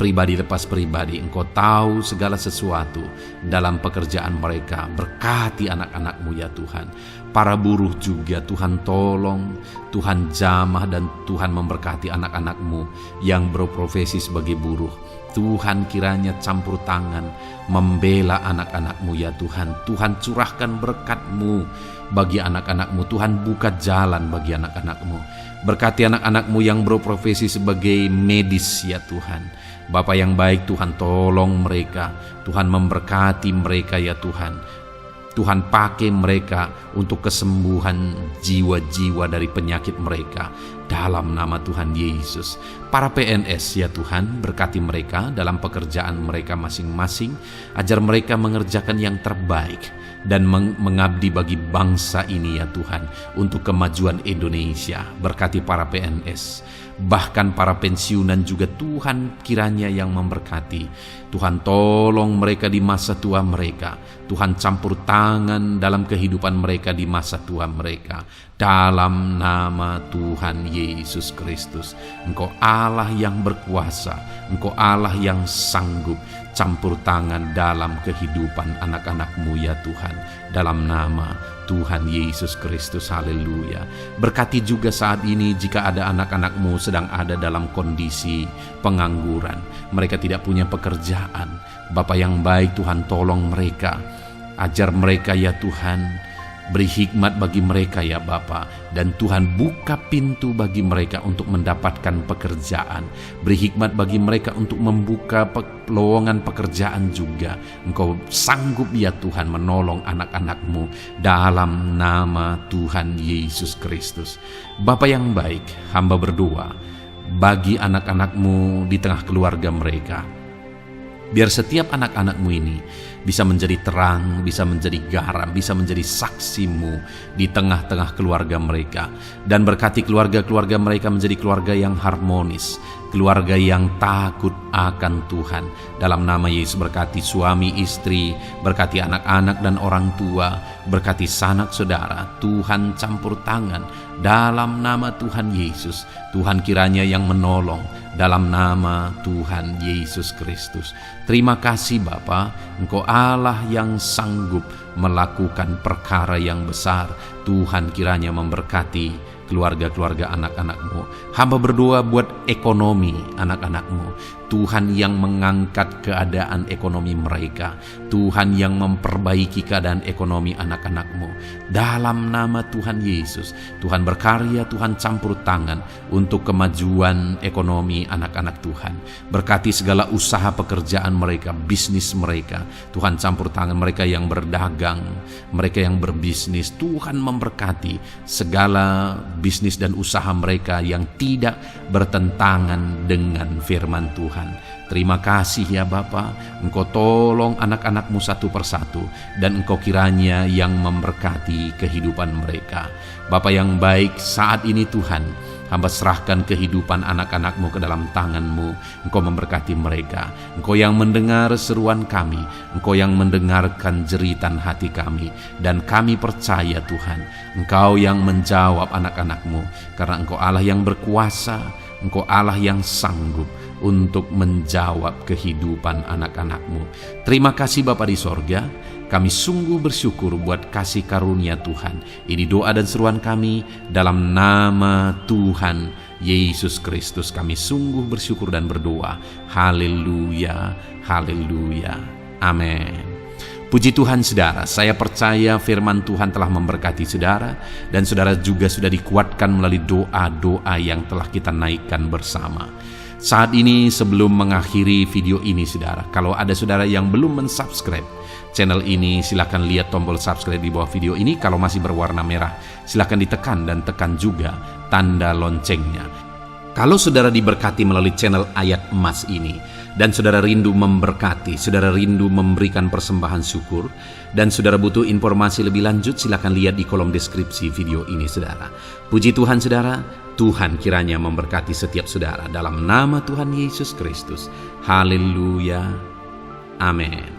pribadi lepas pribadi. Engkau tahu segala sesuatu dalam pekerjaan mereka. Berkati anak-anak-Mu ya Tuhan. Para buruh juga Tuhan tolong, Tuhan jamah, dan Tuhan memberkati anak-anak-Mu yang berprofesi sebagai buruh. Tuhan kiranya campur tangan membela anak-anak-Mu ya Tuhan. Tuhan curahkan berkat-Mu bagi anak-anak-Mu. Tuhan buka jalan bagi anak-anak-Mu. Berkati anak-anak-Mu yang berprofesi sebagai medis ya Tuhan. Bapa yang baik, Tuhan tolong mereka. Tuhan memberkati mereka ya Tuhan. Tuhan pakai mereka untuk kesembuhan jiwa-jiwa dari penyakit mereka. Dalam nama Tuhan Yesus. Para PNS ya Tuhan, berkati mereka dalam pekerjaan mereka masing-masing. Ajar mereka mengerjakan yang terbaik dan mengabdi bagi bangsa ini ya Tuhan, untuk kemajuan Indonesia. Berkati para PNS, bahkan para pensiunan juga Tuhan kiranya yang memberkati. Tuhan tolong mereka di masa tua mereka. Tuhan campur tangan dalam kehidupan mereka di masa tua mereka. Dalam nama Tuhan Yesus Kristus. Engkau Allah yang berkuasa, Engkau Allah yang sanggup. Campur tangan dalam kehidupan anak-anak-Mu ya Tuhan. Dalam nama Tuhan Yesus Kristus. Haleluya. Berkati juga saat ini jika ada anak-anak-Mu sedang ada dalam kondisi pengangguran. Mereka tidak punya pekerjaan. Bapa yang baik, Tuhan tolong mereka. Ajar mereka ya Tuhan. Beri hikmat bagi mereka ya Bapa. Dan Tuhan buka pintu bagi mereka untuk mendapatkan pekerjaan. Beri hikmat bagi mereka untuk membuka lowongan pekerjaan juga. Engkau sanggup ya Tuhan menolong anak-anak-Mu. Dalam nama Tuhan Yesus Kristus. Bapa yang baik, hamba berdoa bagi anak-anak-Mu di tengah keluarga mereka. Biar setiap anak-anak-Mu ini bisa menjadi terang, bisa menjadi garam, bisa menjadi saksi-Mu di tengah-tengah keluarga mereka. Dan berkati keluarga-keluarga mereka menjadi keluarga yang harmonis, keluarga yang takut akan Tuhan. Dalam nama Yesus, berkati suami istri, berkati anak-anak dan orang tua, berkati sanak saudara. Tuhan campur tangan dalam nama Tuhan Yesus. Tuhan kiranya yang menolong dalam nama Tuhan Yesus Kristus. Terima kasih Bapa, Engkau Allah yang sanggup melakukan perkara yang besar. Tuhan kiranya memberkati keluarga-keluarga anak-anak-Mu. Hamba berdoa buat ekonomi anak-anak-Mu. Tuhan yang mengangkat keadaan ekonomi mereka. Tuhan yang memperbaiki keadaan ekonomi anak-anak-Mu. Dalam nama Tuhan Yesus, Tuhan berkarya, Tuhan campur tangan untuk kemajuan ekonomi anak-anak Tuhan. Berkati segala usaha pekerjaan mereka, bisnis mereka. Tuhan campur tangan mereka yang berdagang, mereka yang berbisnis. Tuhan memberkati segala bisnis dan usaha mereka yang tidak bertentangan dengan firman Tuhan. Terima kasih ya Bapa, Engkau tolong anak-anak-Mu satu persatu, dan Engkau kiranya yang memberkati kehidupan mereka. Bapa yang baik, saat ini Tuhan, Hamba serahkan kehidupan anak-anak-Mu ke dalam tangan-Mu. Engkau memberkati mereka. Engkau yang mendengar seruan kami. Engkau yang mendengarkan jeritan hati kami. Dan kami percaya Tuhan, Engkau yang menjawab anak-anak-Mu. Karena Engkau Allah yang berkuasa, Engkau Allah yang sanggup untuk menjawab kehidupan anak-anak-Mu. Terima kasih Bapa di sorga. Kami sungguh bersyukur buat kasih karunia Tuhan. Ini doa dan seruan kami dalam nama Tuhan Yesus Kristus. Kami sungguh bersyukur dan berdoa. Haleluya, haleluya, amin. Puji Tuhan saudara, saya percaya firman Tuhan telah memberkati saudara, dan saudara juga sudah dikuatkan melalui doa-doa yang telah kita naikkan bersama. Saat ini sebelum mengakhiri video ini saudara, kalau ada saudara yang belum mensubscribe channel ini, silakan lihat tombol subscribe di bawah video ini. Kalau masih berwarna merah, silakan ditekan dan tekan juga tanda loncengnya. Kalau saudara diberkati melalui channel Ayat Emas ini, dan saudara rindu memberkati, saudara rindu memberikan persembahan syukur, dan saudara butuh informasi lebih lanjut, silakan lihat di kolom deskripsi video ini saudara. Puji Tuhan saudara, Tuhan kiranya memberkati setiap saudara dalam nama Tuhan Yesus Kristus. Haleluya, amin.